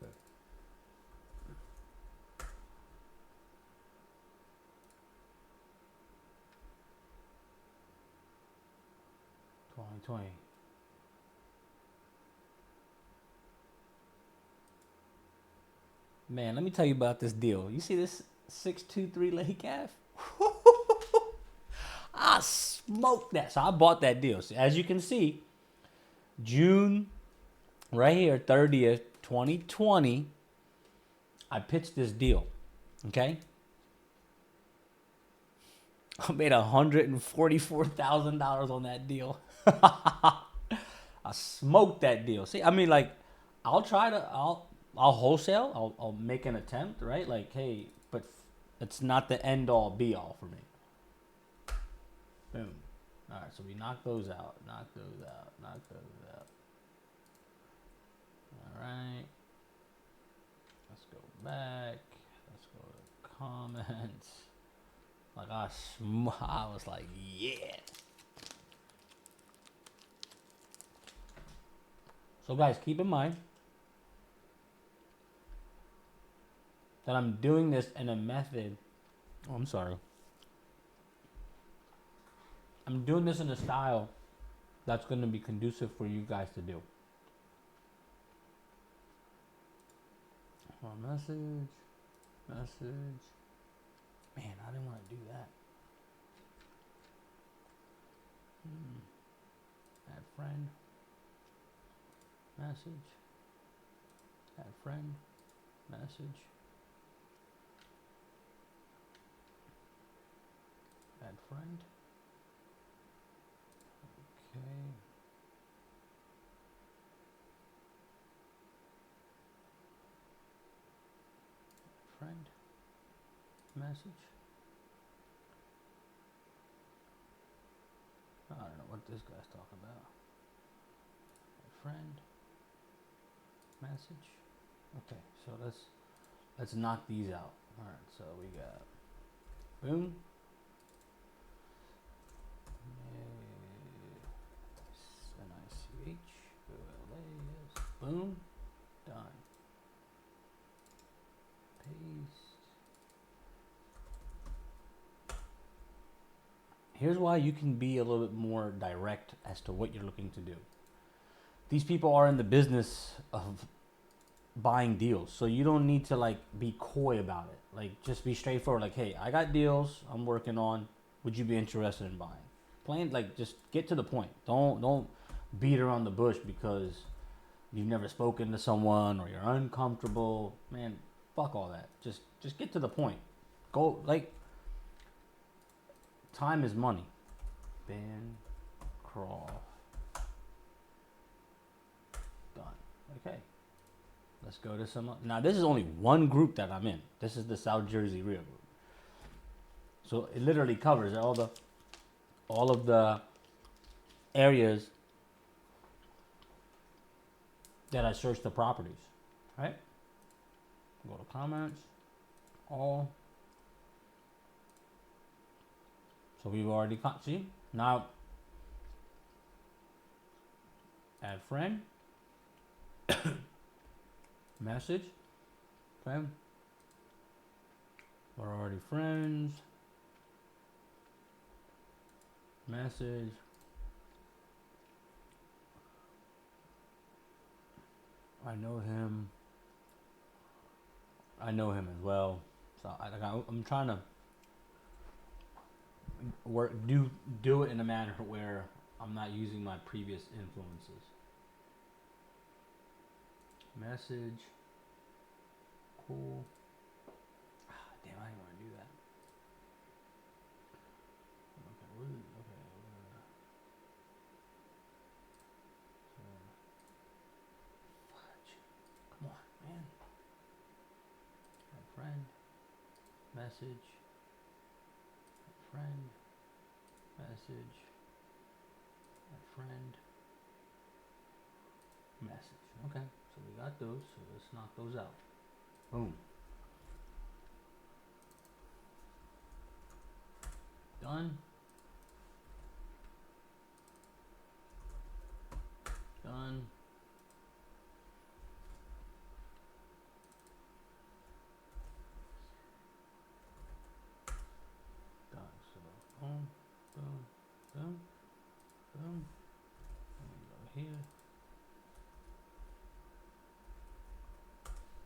Okay. 2020. Man, let me tell you about this deal. You see this 623 leg calf? I smoked that. So I bought that deal. So as you can see, June right here, 30th, 2020, I pitched this deal. Okay? I made $144,000 on that deal. I smoked that deal. See, I mean, like, I'll wholesale. I'll make an attempt, right? Like, hey, but it's not the end all be all for me. Boom. All right, so we knock those out. Knock those out. Knock those out. All right. Let's go back. Let's go to comments. Like I was like, yeah. So guys, keep in mind that I'm doing this in a method. Oh, I'm sorry. I'm doing this in a style that's going to be conducive for you guys to do. Message. Man, I didn't want to do that. Add friend. Message. Add friend. Message. Add friend. Okay. Friend. Message. I don't know what this guy's talking about. Friend. Message. Okay, so let's knock these out. All right, so we got boom. NICH. Boom. Done. Paste. Here's why you can be a little bit more direct as to what you're looking to do. These people are in the business of buying deals, so you don't need to like be coy about it. Like just be straightforward. Like, hey, I got deals I'm working on. Would you be interested in buying? Plain, like, just get to the point. Don't beat around the bush because you've never spoken to someone or you're uncomfortable. Man, fuck all that. Just get to the point. Go, like, time is money. Bancroft. Done. Okay. Let's go to some. Now, this is only one group that I'm in. This is the South Jersey Real Group. So it literally covers all of the areas that I searched the properties. Right? Go to comments. All. So we've already see now. Add friend. Message. Okay. We're already friends. Message. I know him. I know him as well. So I'm trying to do it in a manner where I'm not using my previous influences. Message. Cool. Damn, I didn't want to do that. Okay. message, friend, message, friend, message. Okay, so we got those, so let's knock those out. Boom. Done. Done. Done. So boom, boom, boom, boom. Let me go here.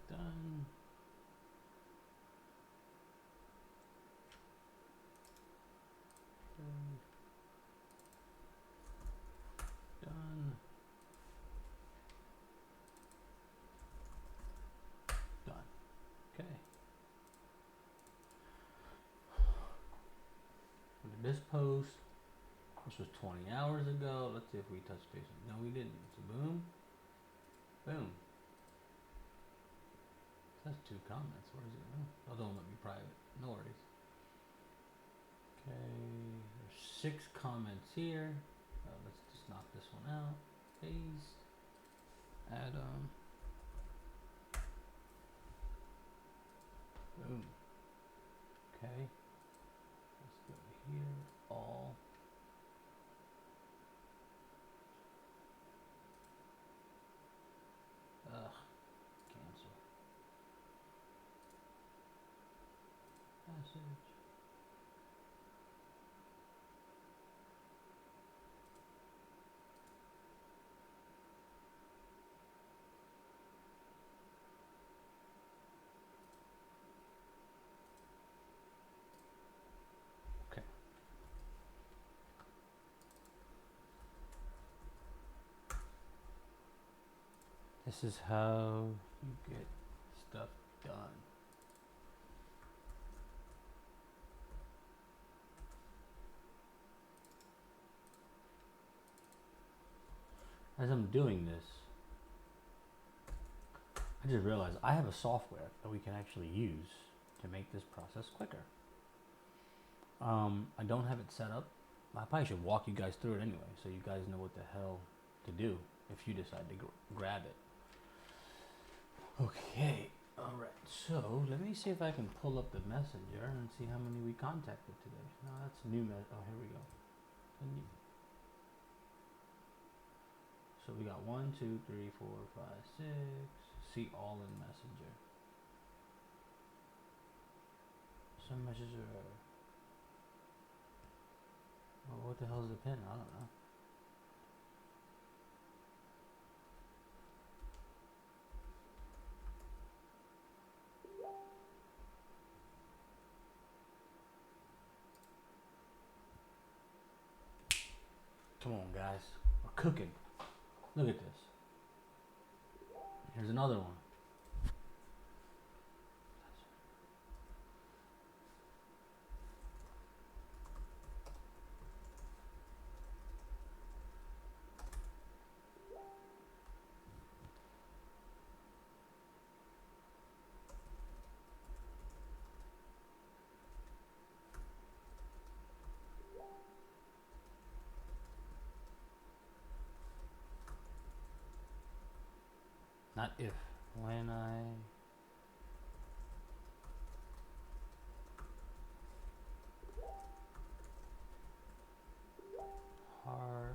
Done. Done. Done. Done. Okay. This post, this was 20 hours ago. Let's see if we touch base. No, we didn't. So boom, boom. That's 2 comments. Where is it? Oh, don't let me private. No worries. Okay, there's 6 comments here. Let's just knock this one out. Paste. Adam. Boom. Okay. Let's go here. All. Ugh. Cancel. Message. Okay. This is how you get stuff done. As I'm doing this, I just realized I have a software that we can actually use to make this process quicker. I don't have it set up. I probably should walk you guys through it anyway, so you guys know what the hell to do if you decide to grab it. Okay, alright, so let me see if I can pull up the messenger and see how many we contacted today. No, that's new oh, here we go. So we got 1, 2, 3, 4, 5, 6. See all in messenger. Some messages are. Well, what the hell is the pin? I don't know. Come on, guys. We're cooking. Look at this. Here's another one. Not if. When I. Partner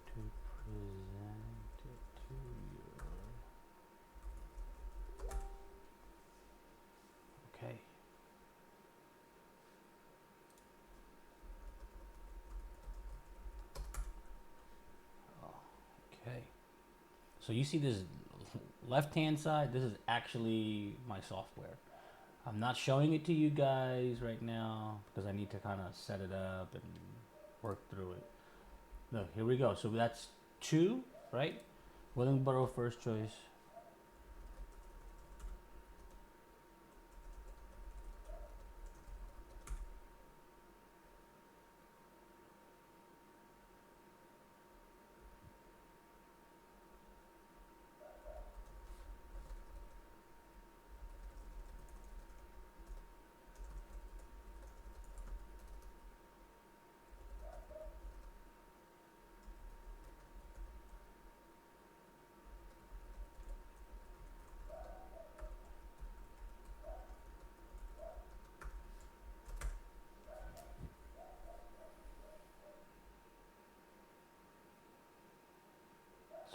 to present it to you. Okay. Okay. So you see this left hand side, this is actually my software. I'm not showing it to you guys right now because I need to kind of set it up and work through it. Look, here we go. So that's 2, right? Willingboro first choice.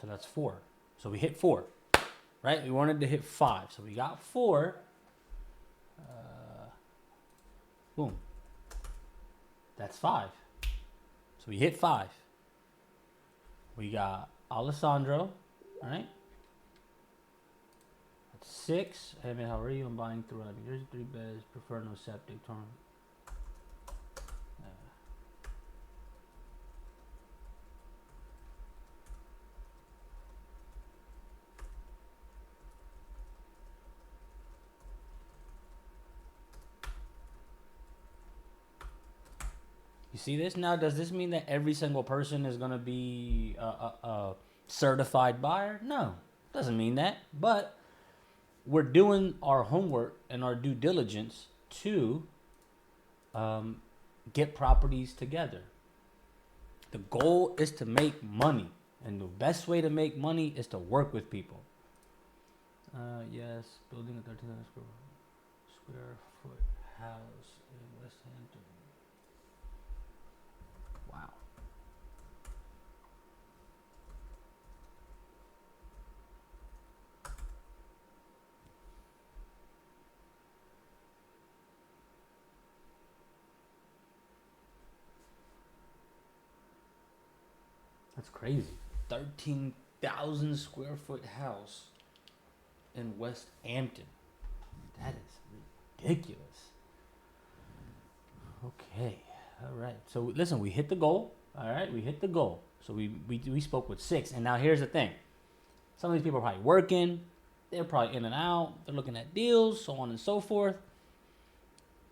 So that's 4. So we hit 4, right? We wanted to hit 5. So we got 4. Boom. That's 5. So we hit 5. We got Alessandro, right? That's 6. Hey man, how are you? I'm buying 3. Here's 3 beds. Prefer no septic. You see this now? Does this mean that every single person is gonna be a certified buyer? No, doesn't mean that. But we're doing our homework and our due diligence to get properties together. The goal is to make money, and the best way to make money is to work with people. Yes, building a 1,300 square foot house in West Hampton. Wow. That's crazy. 13,000 square foot house in West Hampton. That is ridiculous. Okay. All right. So listen, we hit the goal. All right. We hit the goal. So we spoke with 6. And now here's the thing. Some of these people are probably working. They're probably in and out. They're looking at deals, so on and so forth.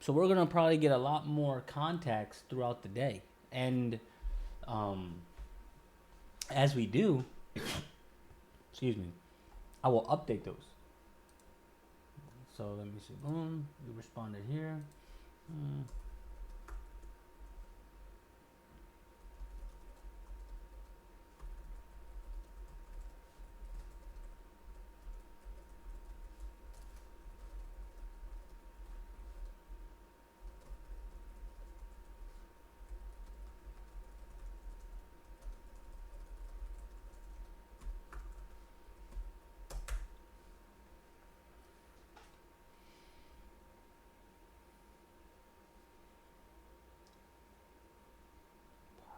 So we're going to probably get a lot more contacts throughout the day. And as we do, excuse me, I will update those. So let me see. Boom. You responded here.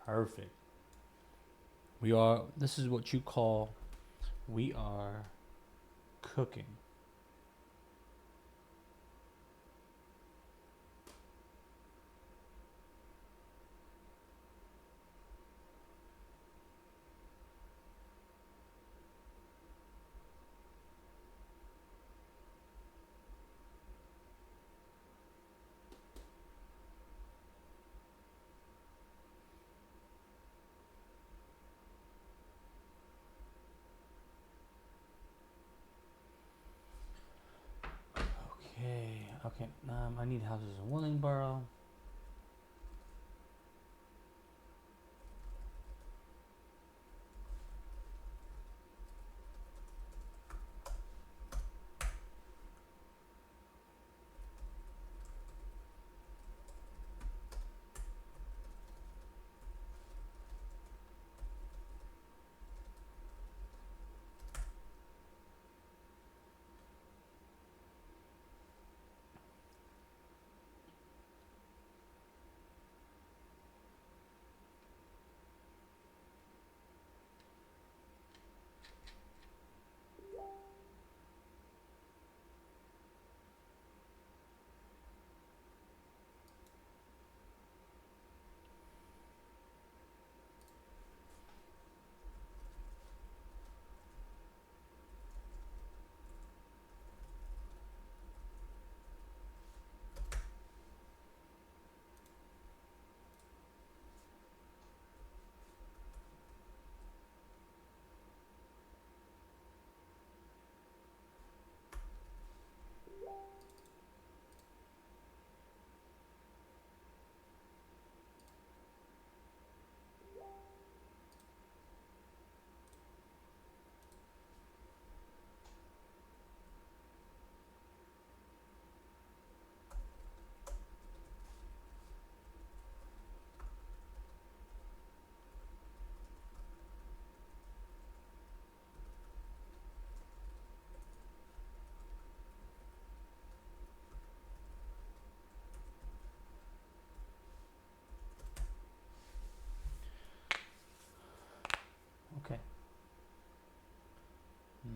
Perfect. This is what you call, we are cooking. Okay. I need houses in Willingboro.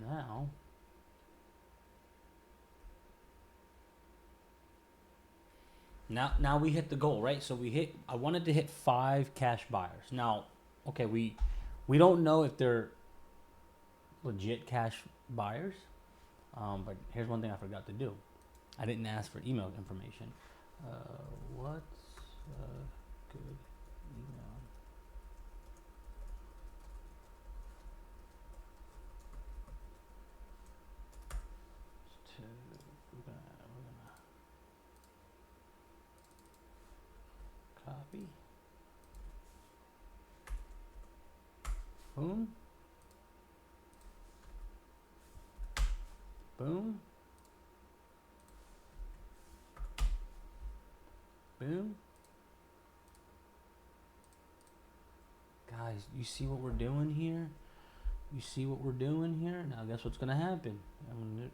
now we hit the goal, right? So I wanted to hit 5 cash buyers. Now, okay, we don't know if they're legit cash buyers. But here's one thing I forgot to do. I didn't ask for email information. What's a good email? We're gonna copy. Boom. Boom. Boom. Guys, you see what we're doing here? You see what we're doing here? Now guess what's gonna happen? I'm gonna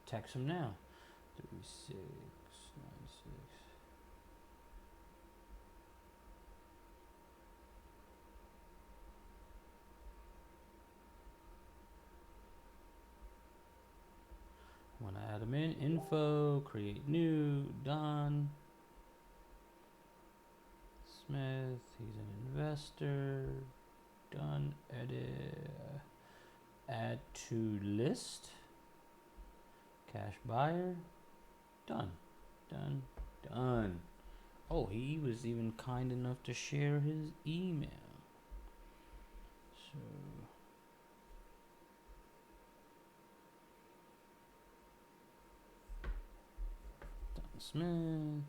text him now. 3696. I'm gonna add him in. Info, create new, done. Smith, he's an investor. Done. Edit. Add to list. Cash buyer. Done. Done. Done. Oh, he was even kind enough to share his email. So Don Smith.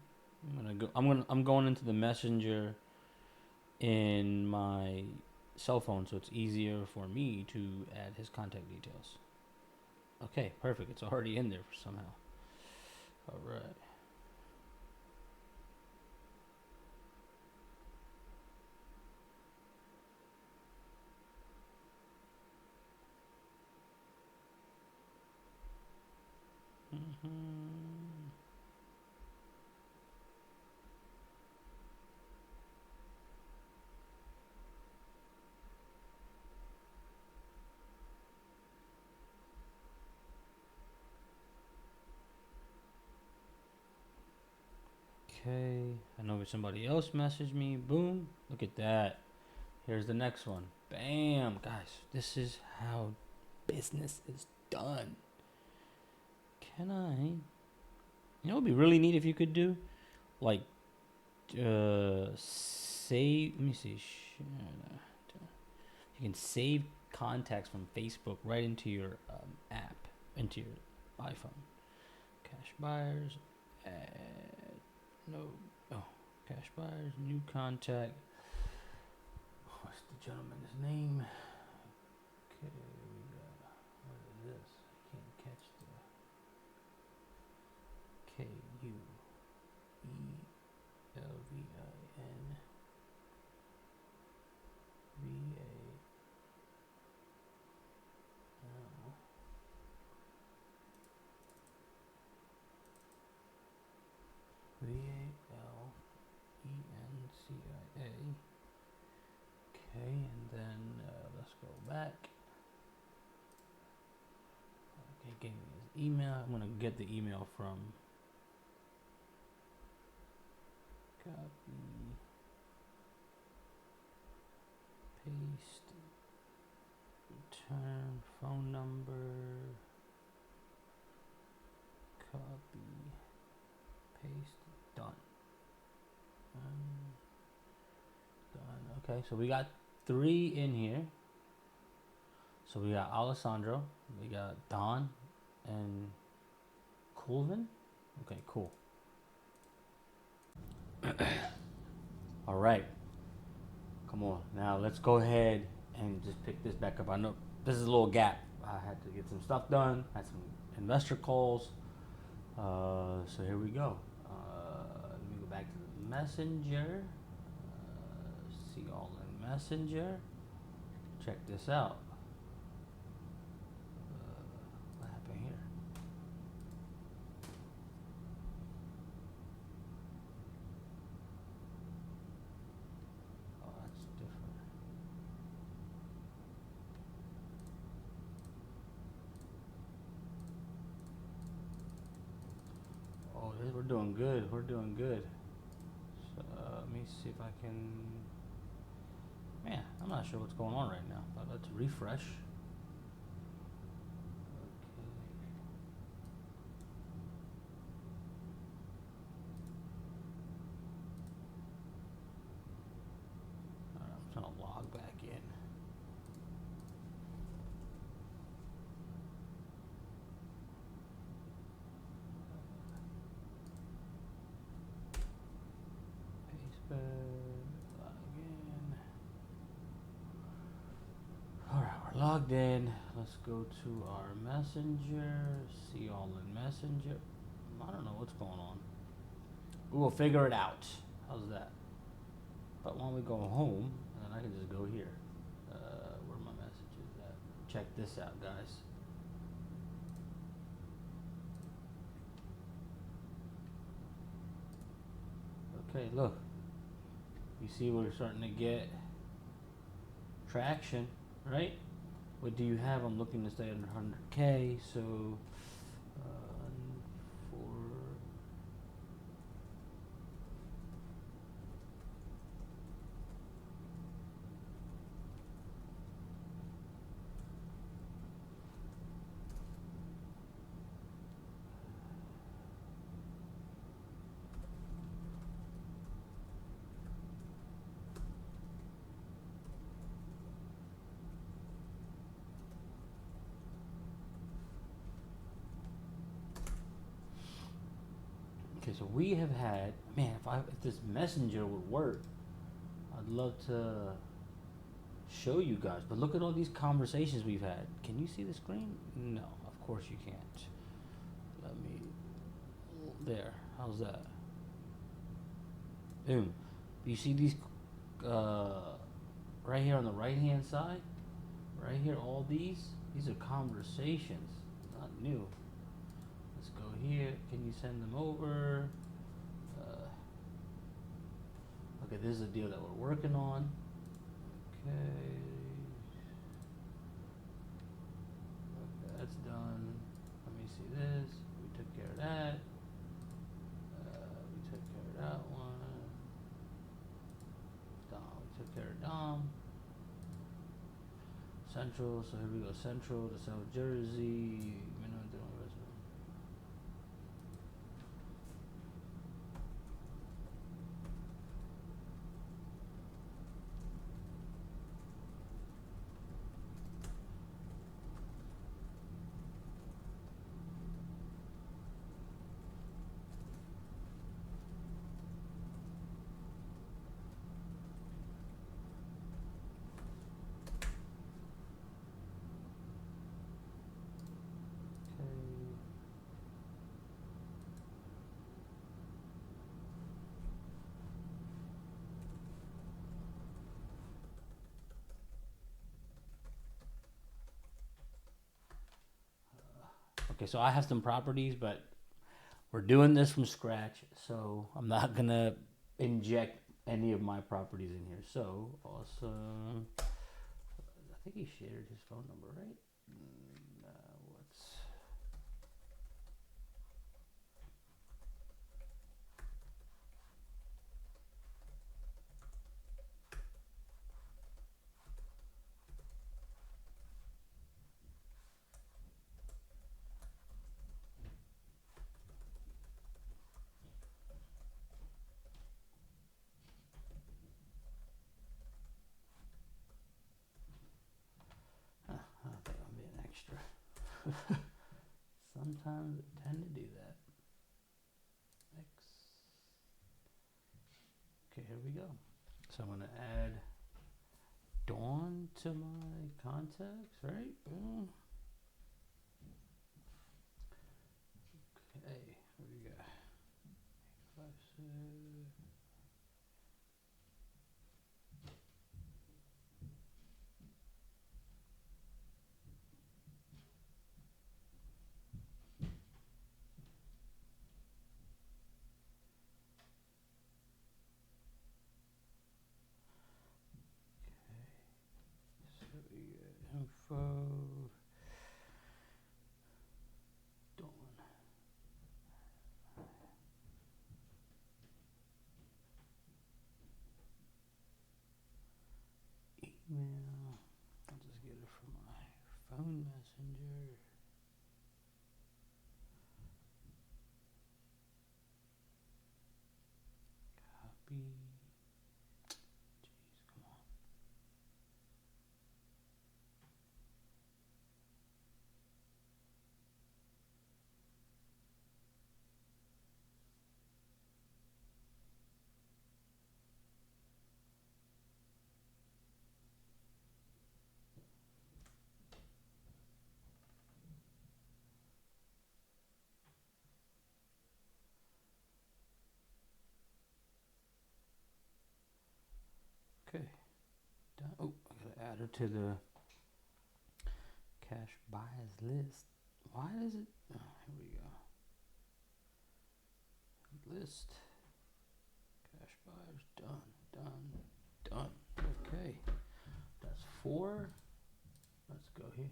I'm going into the messenger in my cell phone, so it's easier for me to add his contact details. Okay, perfect. It's already in there somehow. All right. Okay, I know somebody else messaged me. Boom, look at that. Here's the next one. Bam, guys, this is how business is done. Can I? You know, it'd be really neat if you could do, like, save. Let me see. You can save contacts from Facebook right into your app, into your iPhone. Cash buyers. No. Oh, cash buyers. New contact. What's the gentleman's name? Okay, we got. What is this? I can't catch the. VALENCIA. Okay, and then let's go back. Okay, gave me his email. I'm gonna get the email from. Copy. Paste. Return phone number. Copy. Paste. Done. Done. Okay, so we got 3 in here. So we got Alessandro, we got Don, and Colvin. Okay, cool. All right. Come on. Now let's go ahead and just pick this back up. I know this is a little gap. I had to get some stuff done. Had some investor calls. So here we go. Let me go back to the messenger. See all in messenger. Check this out. What happened here? Oh, that's different. doing good. We're doing good. So let me see if I can. Man, I'm not sure what's going on right now, but let's refresh. I'm trying to log back in. Facebook, log in. Alright, we're logged in. Let's go to our messenger. See all in messenger. I don't know what's going on. We will figure it out. How's that? But why don't we go home and then I can just go here. Where are my messages at? Check this out, guys. Okay, look. You see we're starting to get traction, right? What do you have? I'm looking to stay under 100K, so for okay, so we have had, man, if this messenger would work, I'd love to show you guys. But look at all these conversations we've had. Can you see the screen? No, of course you can't. Let me, there, how's that? Boom. You see these, right here on the right hand side? Right here, all these are conversations, not new. Let's go here. Can you send them over? Okay, this is a deal that we're working on. Okay. Okay, that's done. Let me see this. We took care of that. We took care of that one. Dom. We took care of Dom. Central. So here we go. Central to South Jersey. Minimum doing resident. Okay, so I have some properties, but we're doing this from scratch, so I'm not gonna inject any of my properties in here. So awesome. I think he shared his phone number, right? What's I don't think I'm being extra. Sometimes I tend to do that. X. Okay, here we go. So I'm gonna add Dawn to my contacts, right? Boom. Okay, what do we got? 5, 6. So we got info. email. I'll just get it from my phone messenger. Copy. Jeez, come on. Okay. Done. Oh, I gotta add her to the cash buyers list. Why does it? Oh, here we go. List. Cash buyers. Done. Done. Done. Okay. That's 4. Let's go here.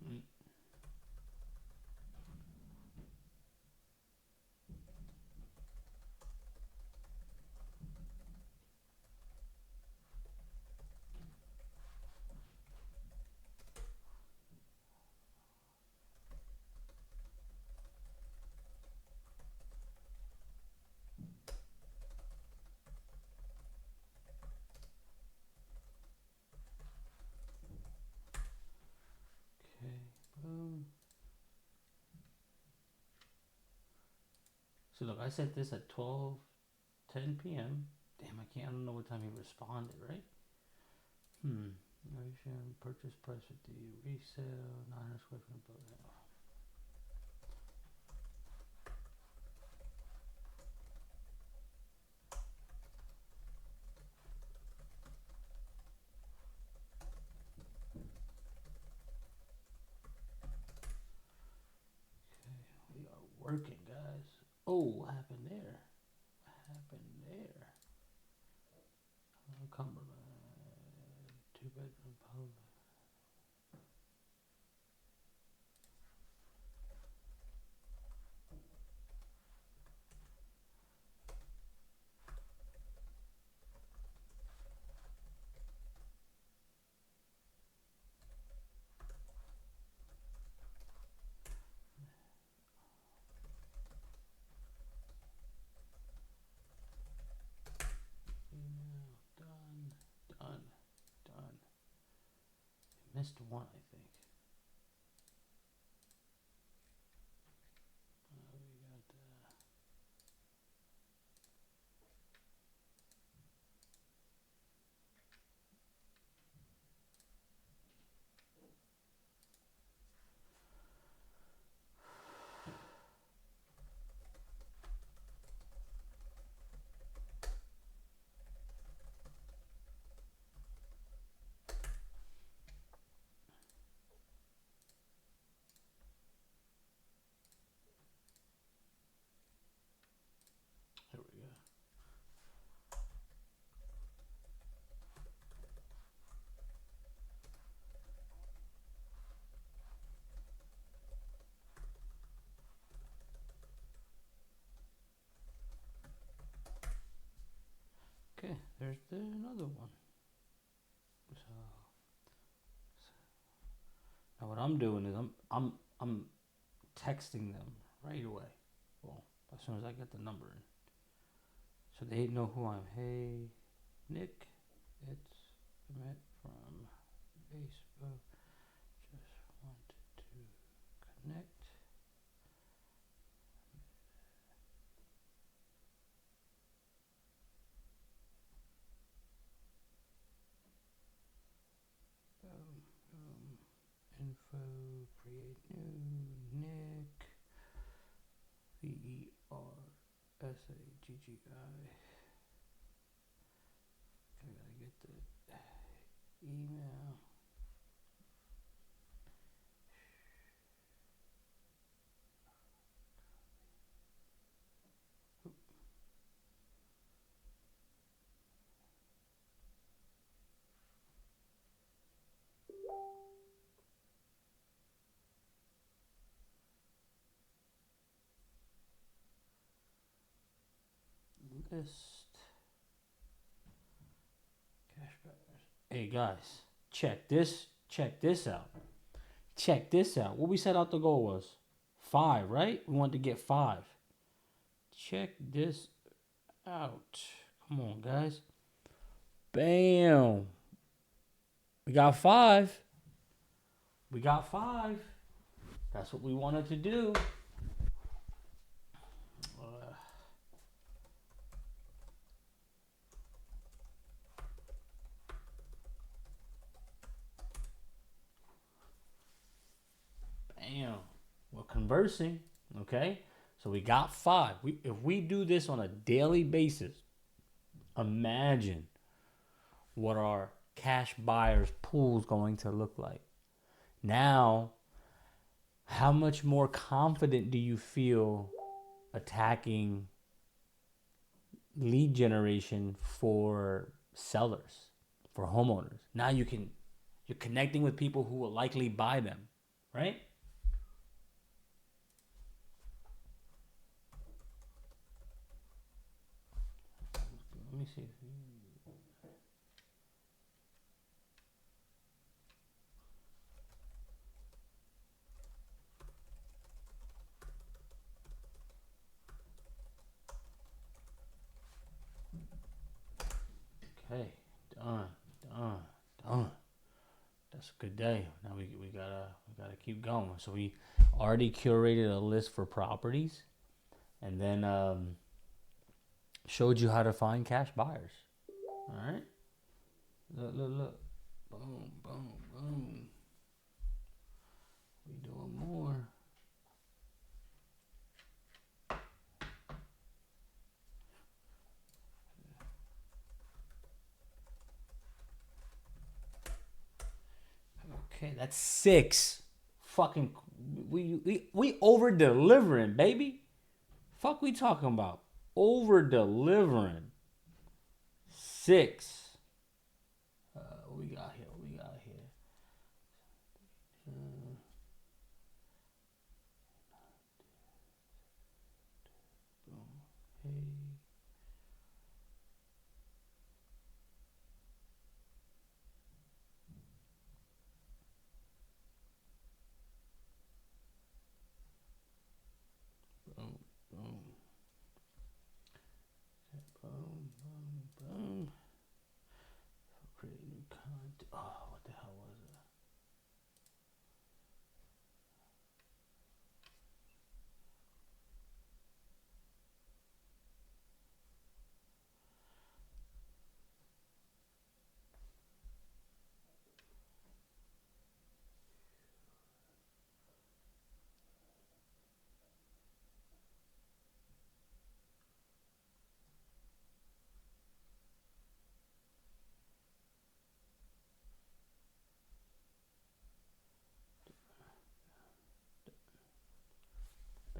Mm. Okay. Boom. So look, I set this at 12:10 p.m. Damn, I can't. I don't know what time he responded. Right? Motion, purchase price 50, resale, 900 square foot building. Okay, we are working, guys. Oh, what happened there? What happened there? Cumberland, 2-bedroom public. Email, done, done, done. Missed one, I think. We got Here we go. Okay, there's another one. So now what I'm doing is I'm texting them right away. Well, as soon as I get the number in, so they know who I am. Hey, Nick, it's Emmett from Facebook. Just wanted to connect. Info, create new, Nick, VERSAGGI. I gotta get the email. list. Cash buyers. Hey guys, check this. Check this out. Check this out. What we set out the goal was 5, right? We wanted to get 5. Check this out. Come on, guys. Bam. We got 5. We got 5. That's what we wanted to do. Bam. We're conversing. Okay. So we got 5. If we do this on a daily basis, imagine what our cash buyers pool is going to look like. Now, how much more confident do you feel attacking lead generation for sellers, for homeowners? Now you're connecting with people who will likely buy them, right? Let me see. Okay, done. That's a good day. Now we gotta keep going. So we already curated a list for properties, and then showed you how to find cash buyers. All right. Look. Boom, boom, boom. We doing more. Okay, that's 6. Fucking, we over delivering, baby. Fuck, we talking about over delivering. 6. What we got here? Hey. Boom, boom. Boom. Create new content. Oh, what the hell was it?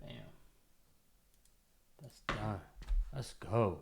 Bam. That's done. Let's go.